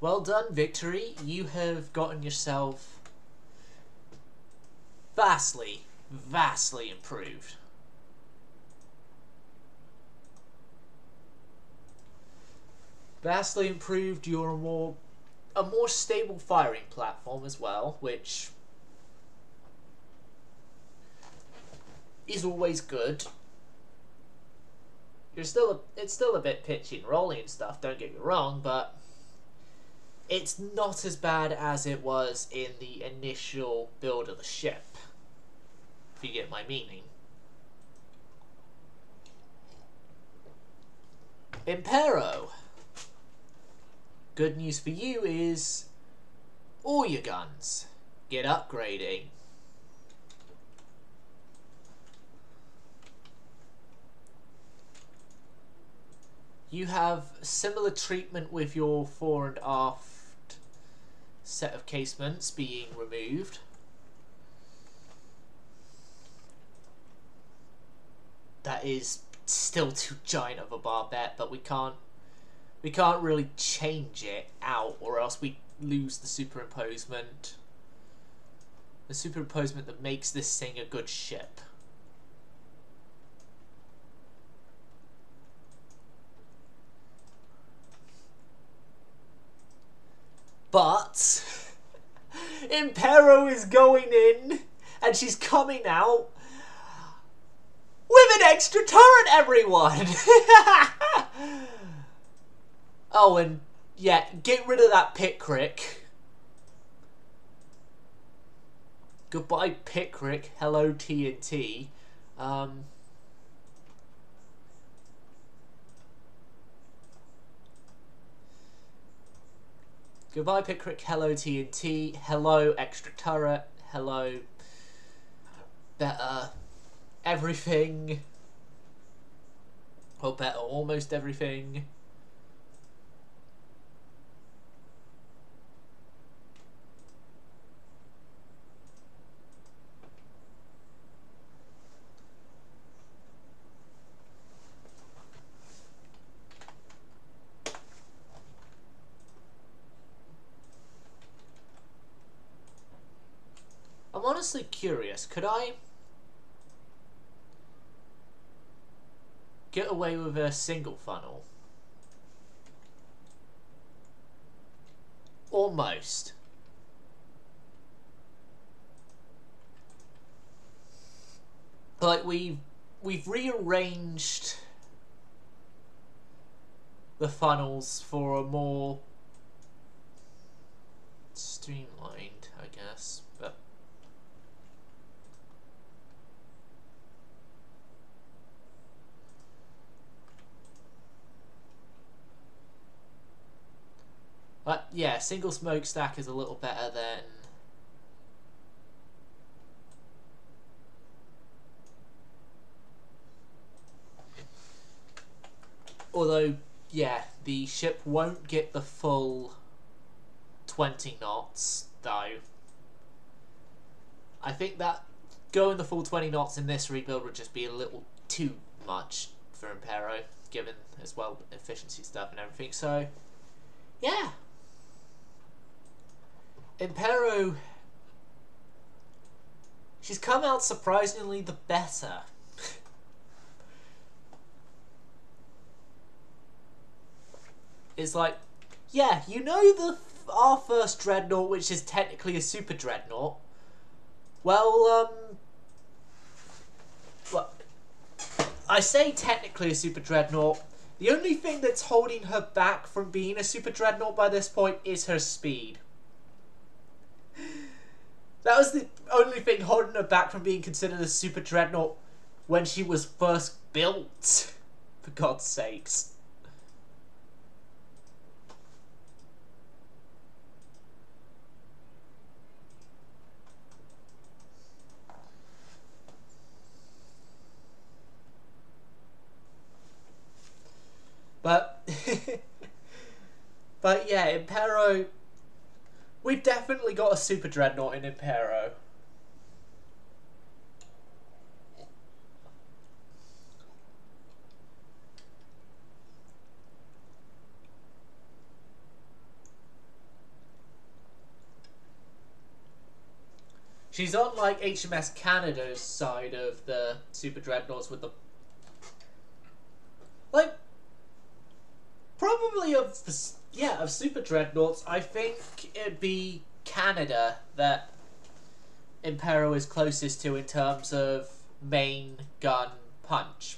well done, Victory. You have gotten yourself vastly improved. Vastly improved. You're a more stable firing platform as well, which is always good. It's still a bit pitchy and rolling and stuff, don't get me wrong, but it's not as bad as it was in the initial build of the ship, if you get my meaning. Impero. Good news for you is all your guns get upgrading. You have similar treatment with your fore and aft set of casements being removed. That is still too giant of a bar bet, but we can't really change it out, or else we lose the superimposement. The superimposement that makes this thing a good ship. But Impero is going in, and she's coming out with an extra turret, everyone! Oh, and yeah, get rid of that Pickrick. Goodbye, Pickrick. Hello, TNT. Goodbye, Pickrick. Hello, TNT. Hello, extra turret. Hello, better everything. Or better almost everything. I'm honestly curious, could I get away with a single funnel? Almost. Like, we've rearranged the funnels for a more streamlined, I guess, but yeah, single smokestack is a little better than although, yeah, the ship won't get the full 20 knots, though. I think that going the full 20 knots in this rebuild would just be a little too much for Impero, given as well efficiency stuff and everything, so yeah. Impero, she's come out surprisingly the better. It's like, yeah, you know our first Dreadnought, which is technically a Super Dreadnought? Well, I say technically a Super Dreadnought. The only thing that's holding her back from being a Super Dreadnought by this point is her speed. That was the only thing holding her back from being considered a Super Dreadnought when she was first built. For God's sakes. But, but yeah, Impero, we've definitely got a Super Dreadnought in Impero. She's on, like, HMS Canada's side of the Super Dreadnoughts with the... Like, probably of Super Dreadnoughts, I think it'd be Canada that Impero is closest to in terms of main gun punch.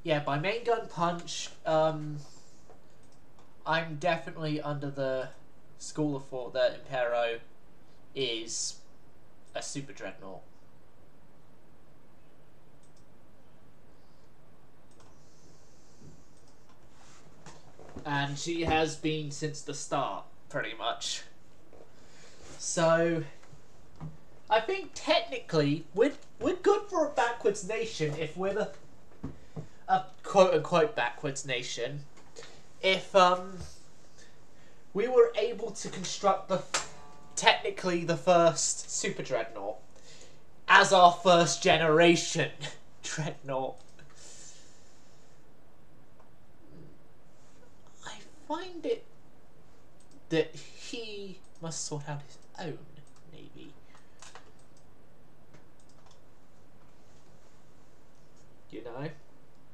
yeah, by main gun punch, I'm definitely under the school of thought that Impero is a super dreadnought. And she has been since the start, pretty much. So, I think technically we're good for a backwards nation if we're a quote unquote backwards nation. If we were able to construct technically the first super dreadnought as our first generation dreadnought. I find it that he must sort out his own navy. You know?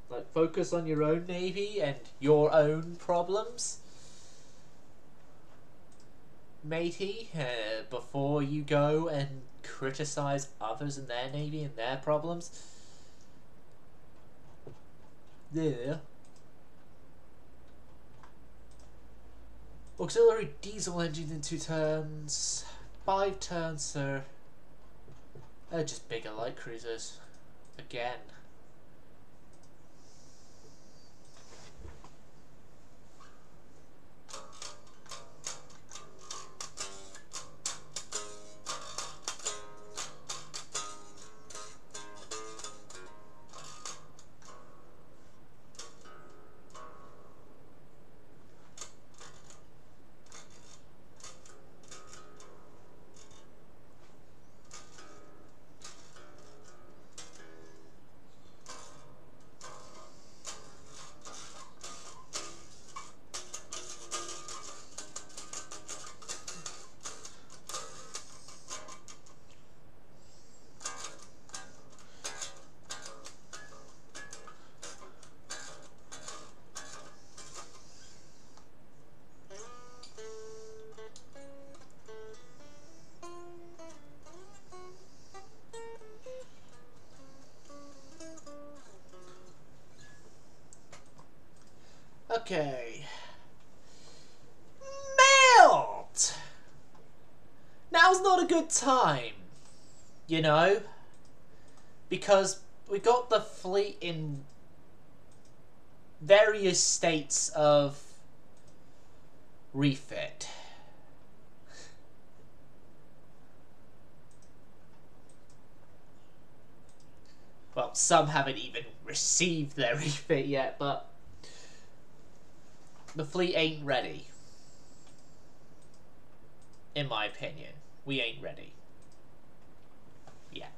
Like, focus on your own navy and your own problems, matey, before you go and criticize others and their navy and their problems. Yeah. Auxiliary diesel engines in 2 turns. 5 turns, sir. They're just bigger light cruisers. Again. Okay. Melt! Now's not a good time, you know, because we got the fleet in various states of refit. Well, some haven't even received their refit yet, but the fleet ain't ready. In my opinion, we ain't ready yet.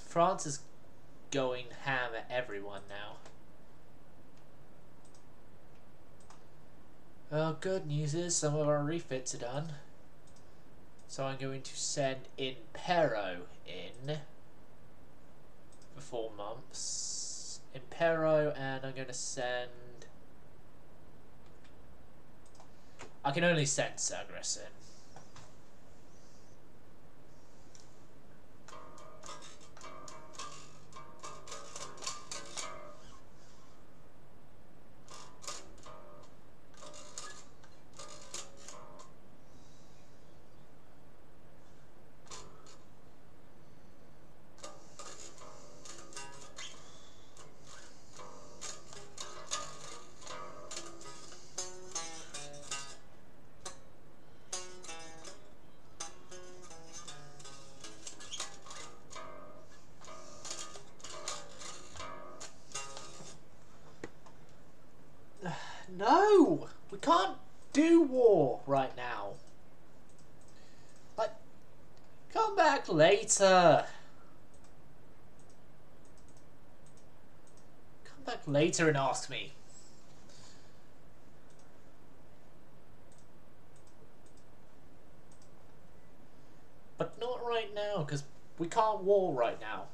France is going ham at everyone now. Well, good news is some of our refits are done. So I'm going to send Impero in for 4 months. Impero, and I'm going to send... I can only send Sagres in. do war right now. Like, come back later. Come back later and ask me. But not right now, because we can't war right now.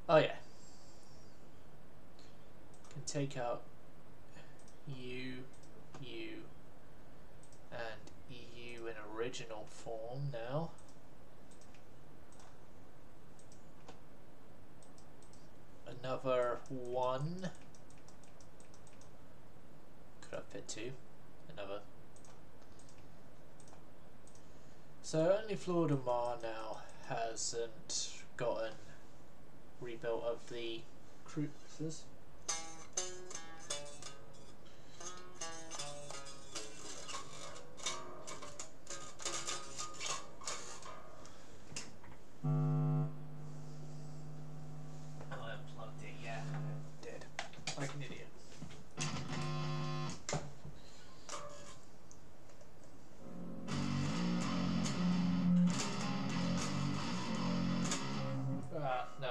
Oh yeah. Can take out you, and EU in original form now. Another one. Could have fit two. Another. So only Florida Mar now hasn't gotten rebuilt of the cruisers. I unplugged it, yeah, I did. Like an idiot. No.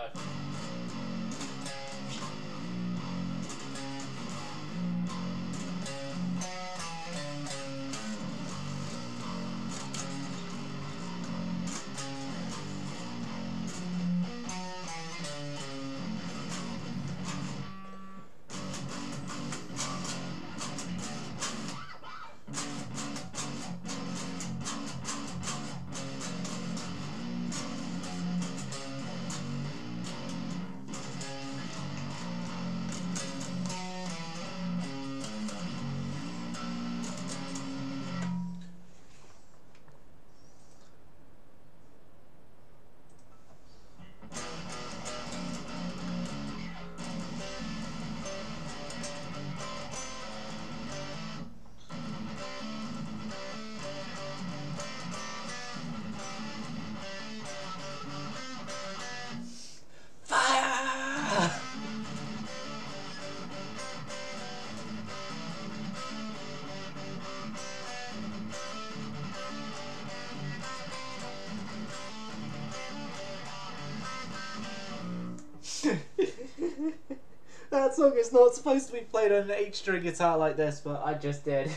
That song is not supposed to be played on an H-string guitar like this, but I just did.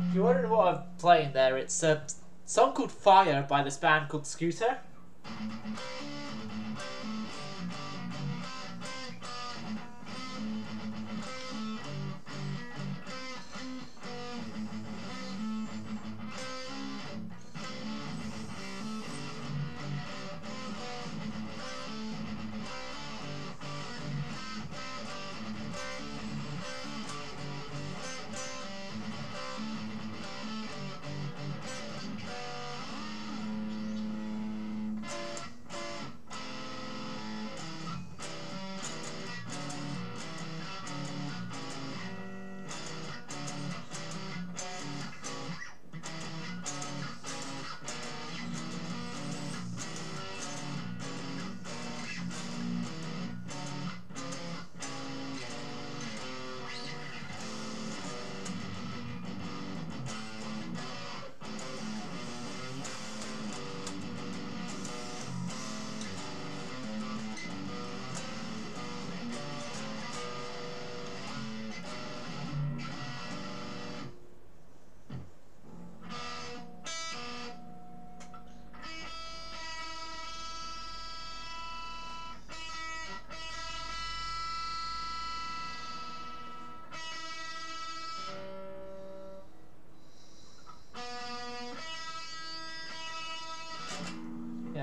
If you're wondering what I'm playing there, it's a song called Fire by this band called Scooter.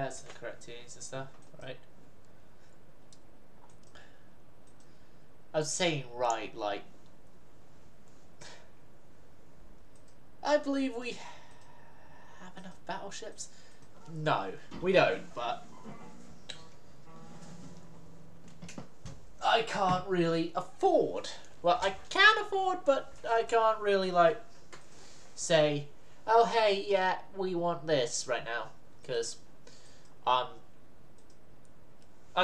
Yeah, it's the correct tunes and stuff, right? I was saying right, like, I believe we have enough battleships. No, we don't, but I can't really afford. Well, I can afford, but I can't really, like, say, oh, hey, yeah, we want this right now. Because, I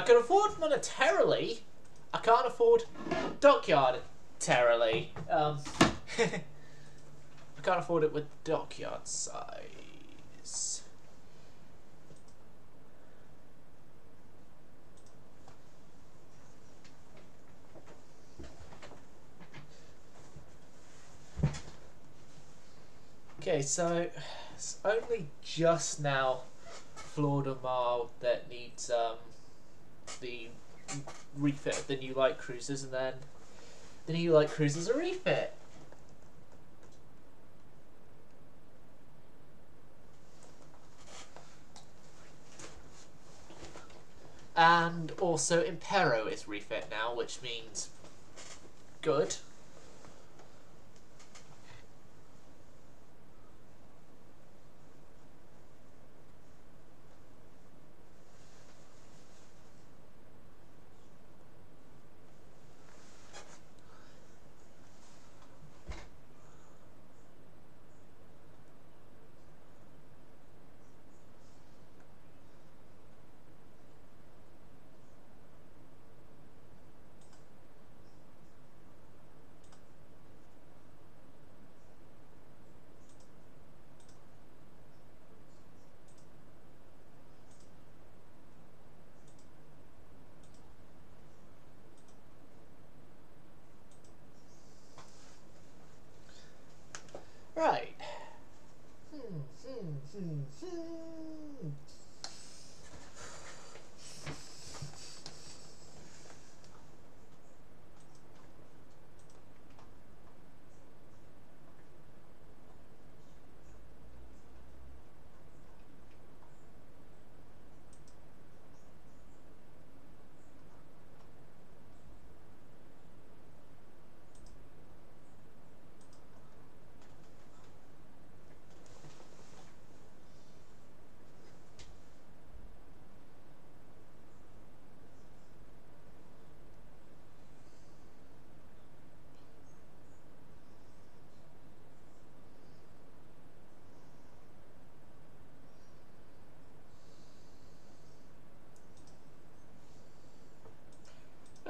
can afford monetarily. I can't afford dockyard-tarily. I can't afford it with dockyard size. Okay, so it's only just now Florida Mile that needs the refit of the new light cruisers, and then the new light cruisers are refit. And also Impero is refit now, which means good. Right.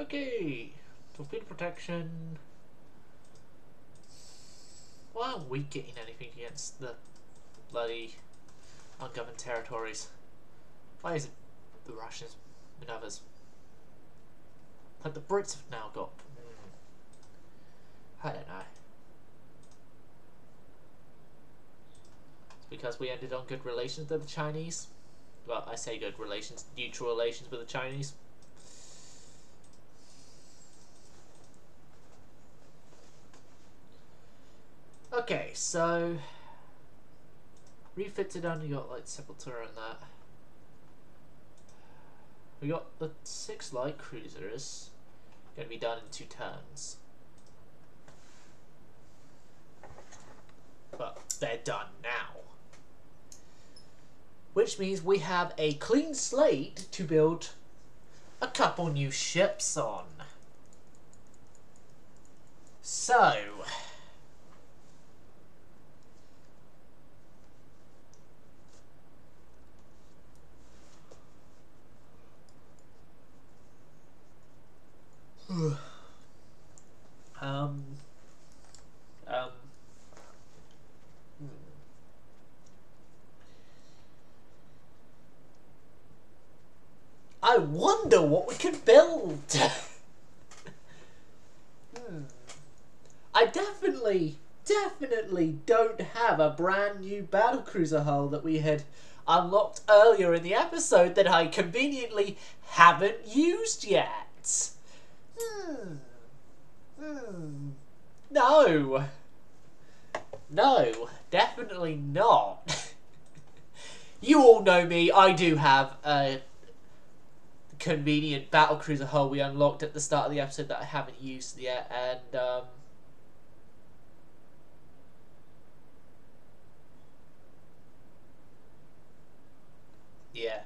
Okay, torpedo protection. Why aren't we getting anything against the bloody ungoverned territories? Why is it the Russians and others? Like the Brits have now got. I don't know. It's because we ended on good relations with the Chinese. Well, I say good relations, neutral relations with the Chinese. Okay, so refitted only got like Sepultura and that. We got the 6 light cruisers gonna be done in 2 turns. But they're done now. Which means we have a clean slate to build a couple new ships on. So I wonder what we could build. I definitely don't have a brand new battlecruiser hull that we had unlocked earlier in the episode that I conveniently haven't used yet. No, definitely not. You all know me. I do have a convenient battlecruiser hull we unlocked at the start of the episode that I haven't used yet, and yeah.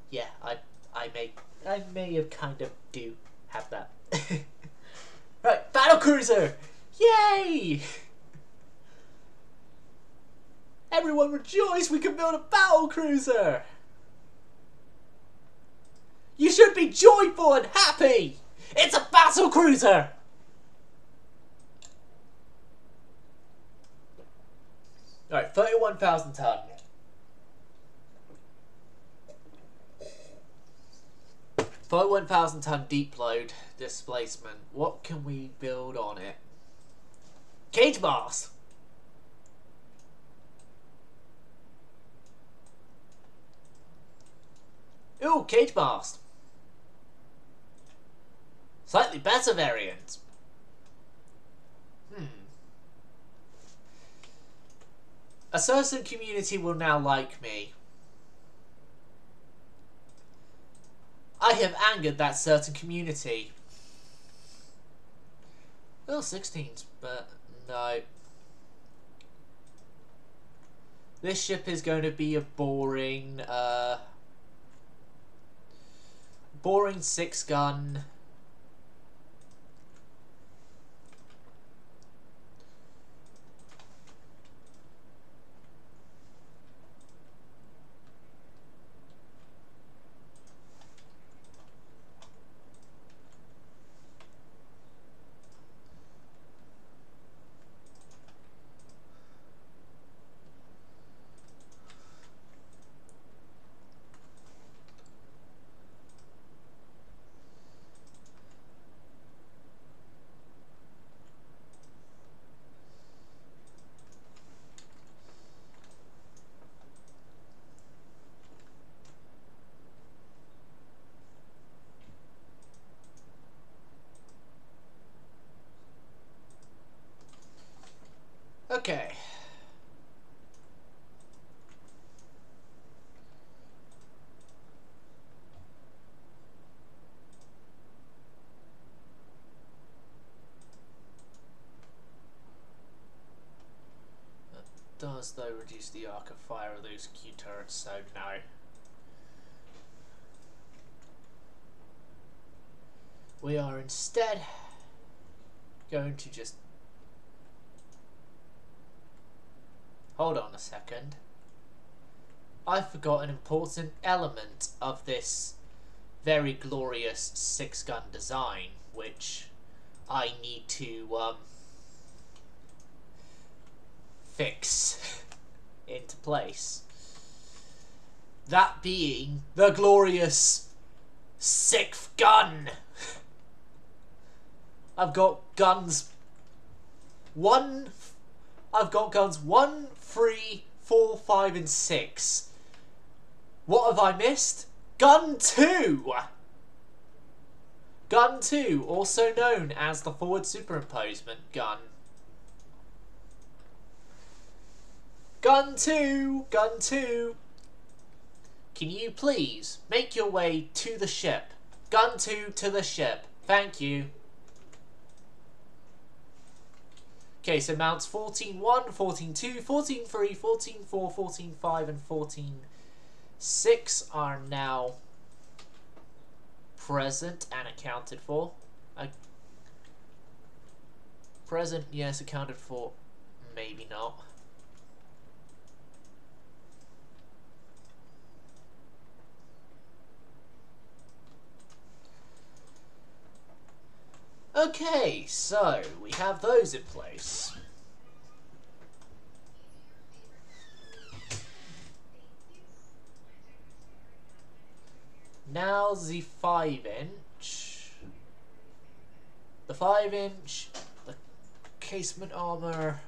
Yeah, I may have kind of do have that. Right, battlecruiser! Yay! Everyone rejoice! We can build a battlecruiser! You should be joyful and happy! It's a battlecruiser! Alright, 31,000 ton. 31,000 ton deep load displacement. What can we build on it? Cage mast! Ooh, cage mast. Slightly better variant. A certain community will now like me. I have angered that certain community. Oh, 16s, but no. This ship is going to be a boring 6-gun. Okay. That does, though, reduce the arc of fire of those Q turrets, so no. We are instead going to just... Hold on a second. I forgot an important element of this very glorious 6-gun design, which I need to fix into place. That being the glorious 6th gun. I've got guns 1, 3, 4, 5 and 6. What have I missed? Gun 2! Gun 2, also known as the forward superimposement gun. Gun 2! Gun 2! Can you please make your way to the ship? Gun 2 to the ship. Thank you. Okay, so mounts 14.1, 14.2, 14.3, 14.4, 14.5 and 14.6 are now present and accounted for. Present, yes, accounted for, maybe not. Okay, so we have those in place. Now the 5-inch. The 5-inch, casement armor.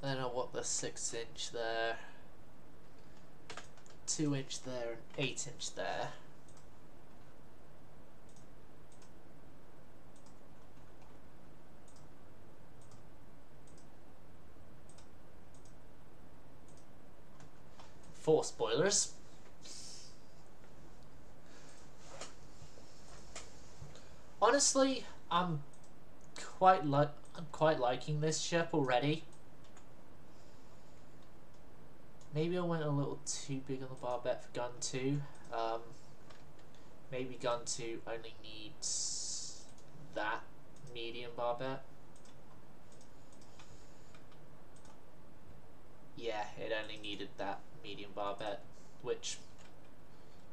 Then I want the 6-inch there, 2-inch there, and 8-inch there. Four spoilers. Honestly, I'm quite liking this ship already. Maybe I went a little too big on the barbette for gun 2. Maybe gun 2 only needs that medium barbette. Yeah, it only needed that medium barbette, which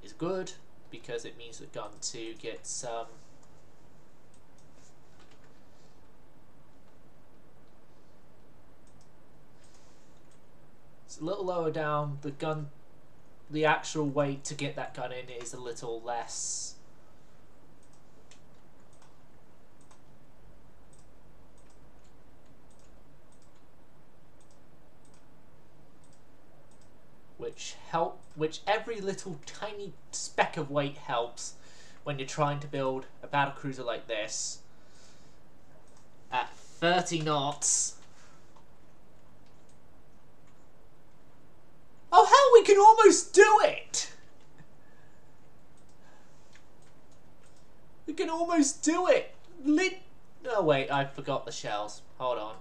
is good because it means that gun 2 gets it's a little lower down. The actual weight to get that gun in is a little less. Which every little tiny speck of weight helps when you're trying to build a battlecruiser like this at 30 knots. Oh hell, we can almost do it! We can almost do it! Oh wait, I forgot the shells. Hold on.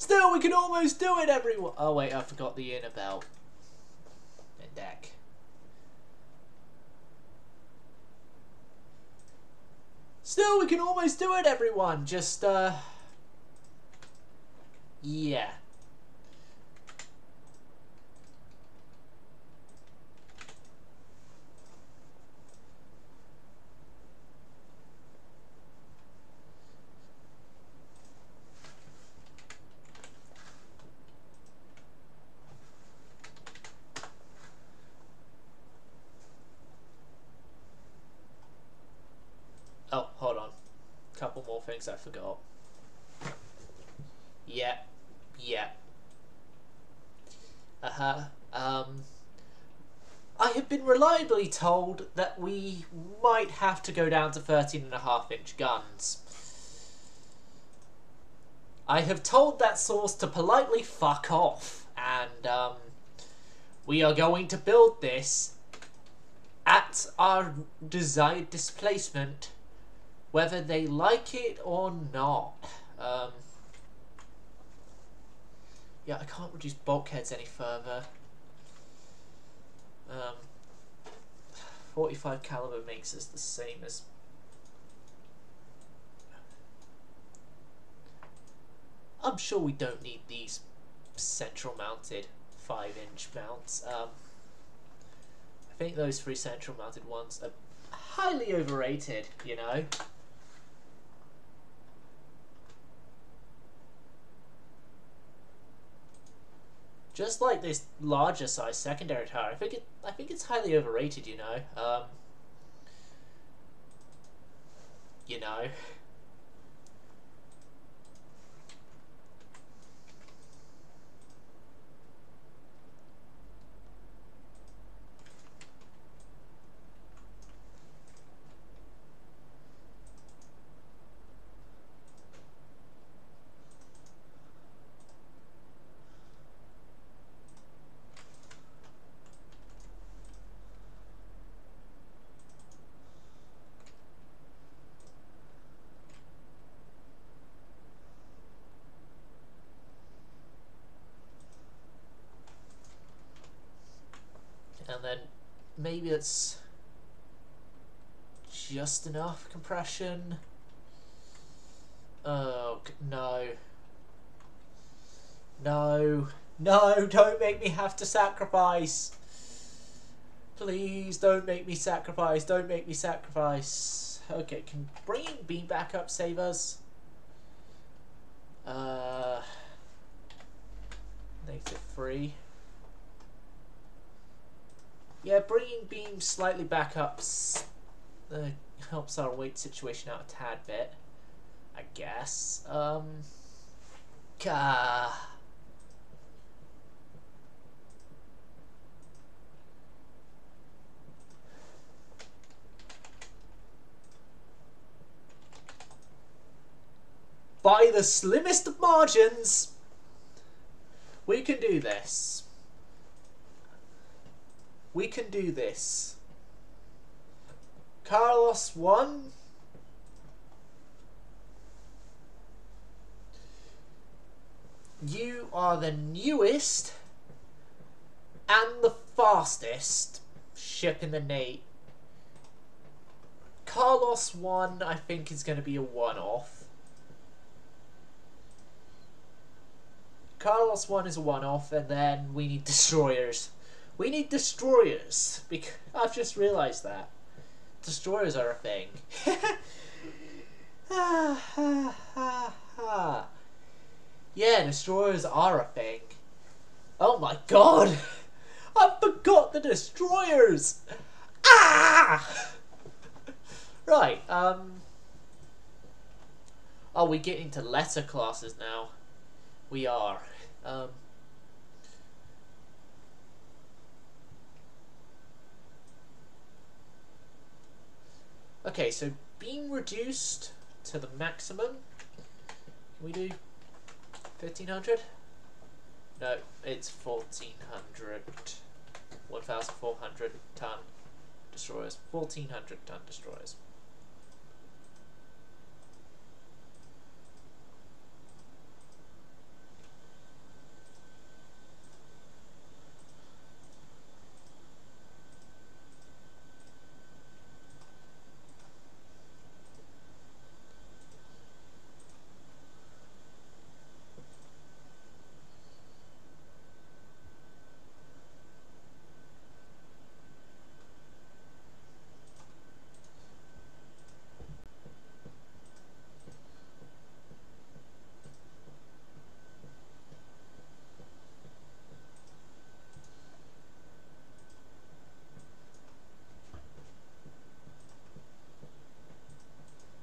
Still, we can almost do it, everyone! Oh wait, I forgot the inner belt. And deck. Still, we can almost do it, everyone! Just, yeah. Oh, hold on. Couple more things I forgot. Yeah. I have been reliably told that we might have to go down to 13.5-inch guns. I have told that source to politely fuck off, and we are going to build this at our desired displacement, whether they like it or not. Yeah, I can't reduce bulkheads any further. 45 caliber makes us the same as... I'm sure we don't need these central mounted 5-inch mounts. I think those 3 central mounted ones are highly overrated, you know. Just like this larger size secondary tower, I think it's highly overrated, you know. You know. And then maybe it's just enough compression. Oh, no. No, don't make me have to sacrifice. Please don't make me sacrifice. Don't make me sacrifice. Okay, can bringing beam back up save us? -3. Yeah, bringing beam slightly back up helps our weight situation out a tad bit, I guess. By the slimmest of margins, we can do this. We can do this. Carlos 1. You are the newest and the fastest ship in the Navy. Carlos 1, I think, is going to be a one-off. Carlos 1 is a one-off, and then we need destroyers. We need destroyers, because I've just realised that. Destroyers are a thing. Yeah, destroyers are a thing. Oh my god! I forgot the destroyers! Ah! Right, are we getting to lesser classes now? We are. Okay, so being reduced to the maximum. Can we do 1500? No, it's 1400. 1,400 ton destroyers. 1,400 ton destroyers.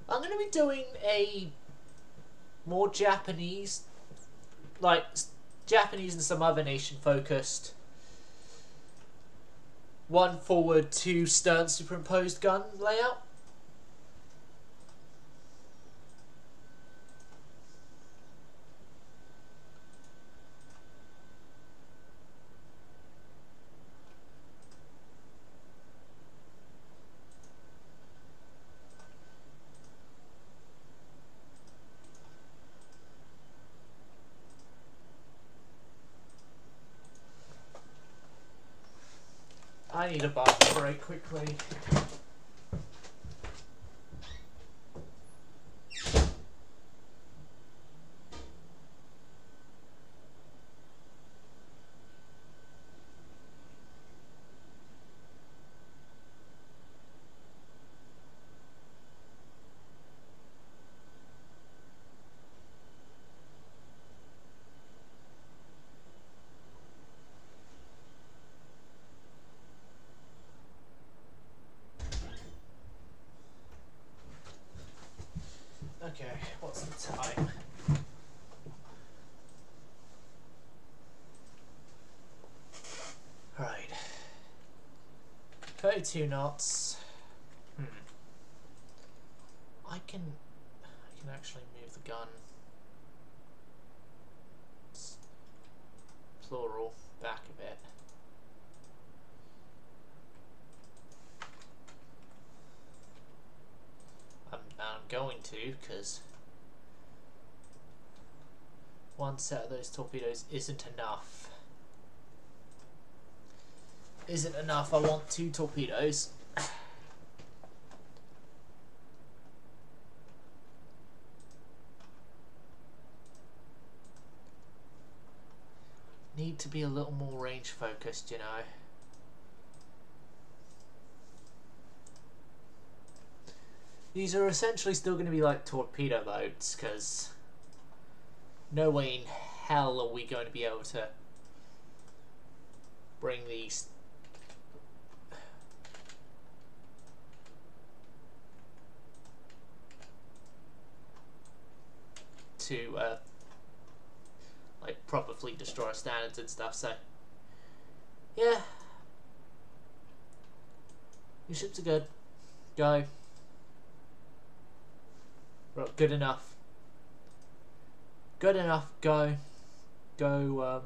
I'm going to be doing a more Japanese, like Japanese and some other nation focused, 1 forward, 2 stern superimposed gun layout. I need a bath break quickly. Okay, what's the time? Right. 32 knots. I can actually move the gun. Plural back a bit. I'm going to, because one set of those torpedoes isn't enough. Isn't enough. I want 2 torpedoes. Need to be a little more range focused, you know. These are essentially still going to be like torpedo boats, because no way in hell are we going to be able to bring these to like proper fleet destroyer standards and stuff. So yeah, your ships are good. Go. Right, good enough. Good enough. Go. Go.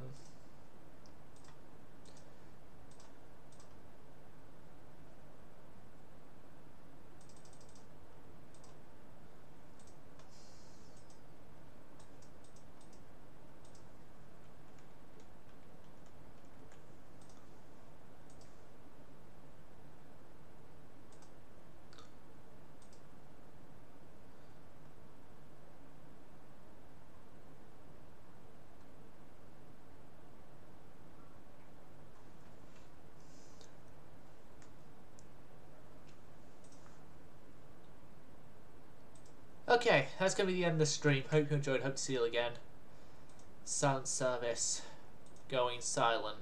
Okay, that's going to be the end of the stream. Hope you enjoyed. Hope to see you again. Silent service going silent.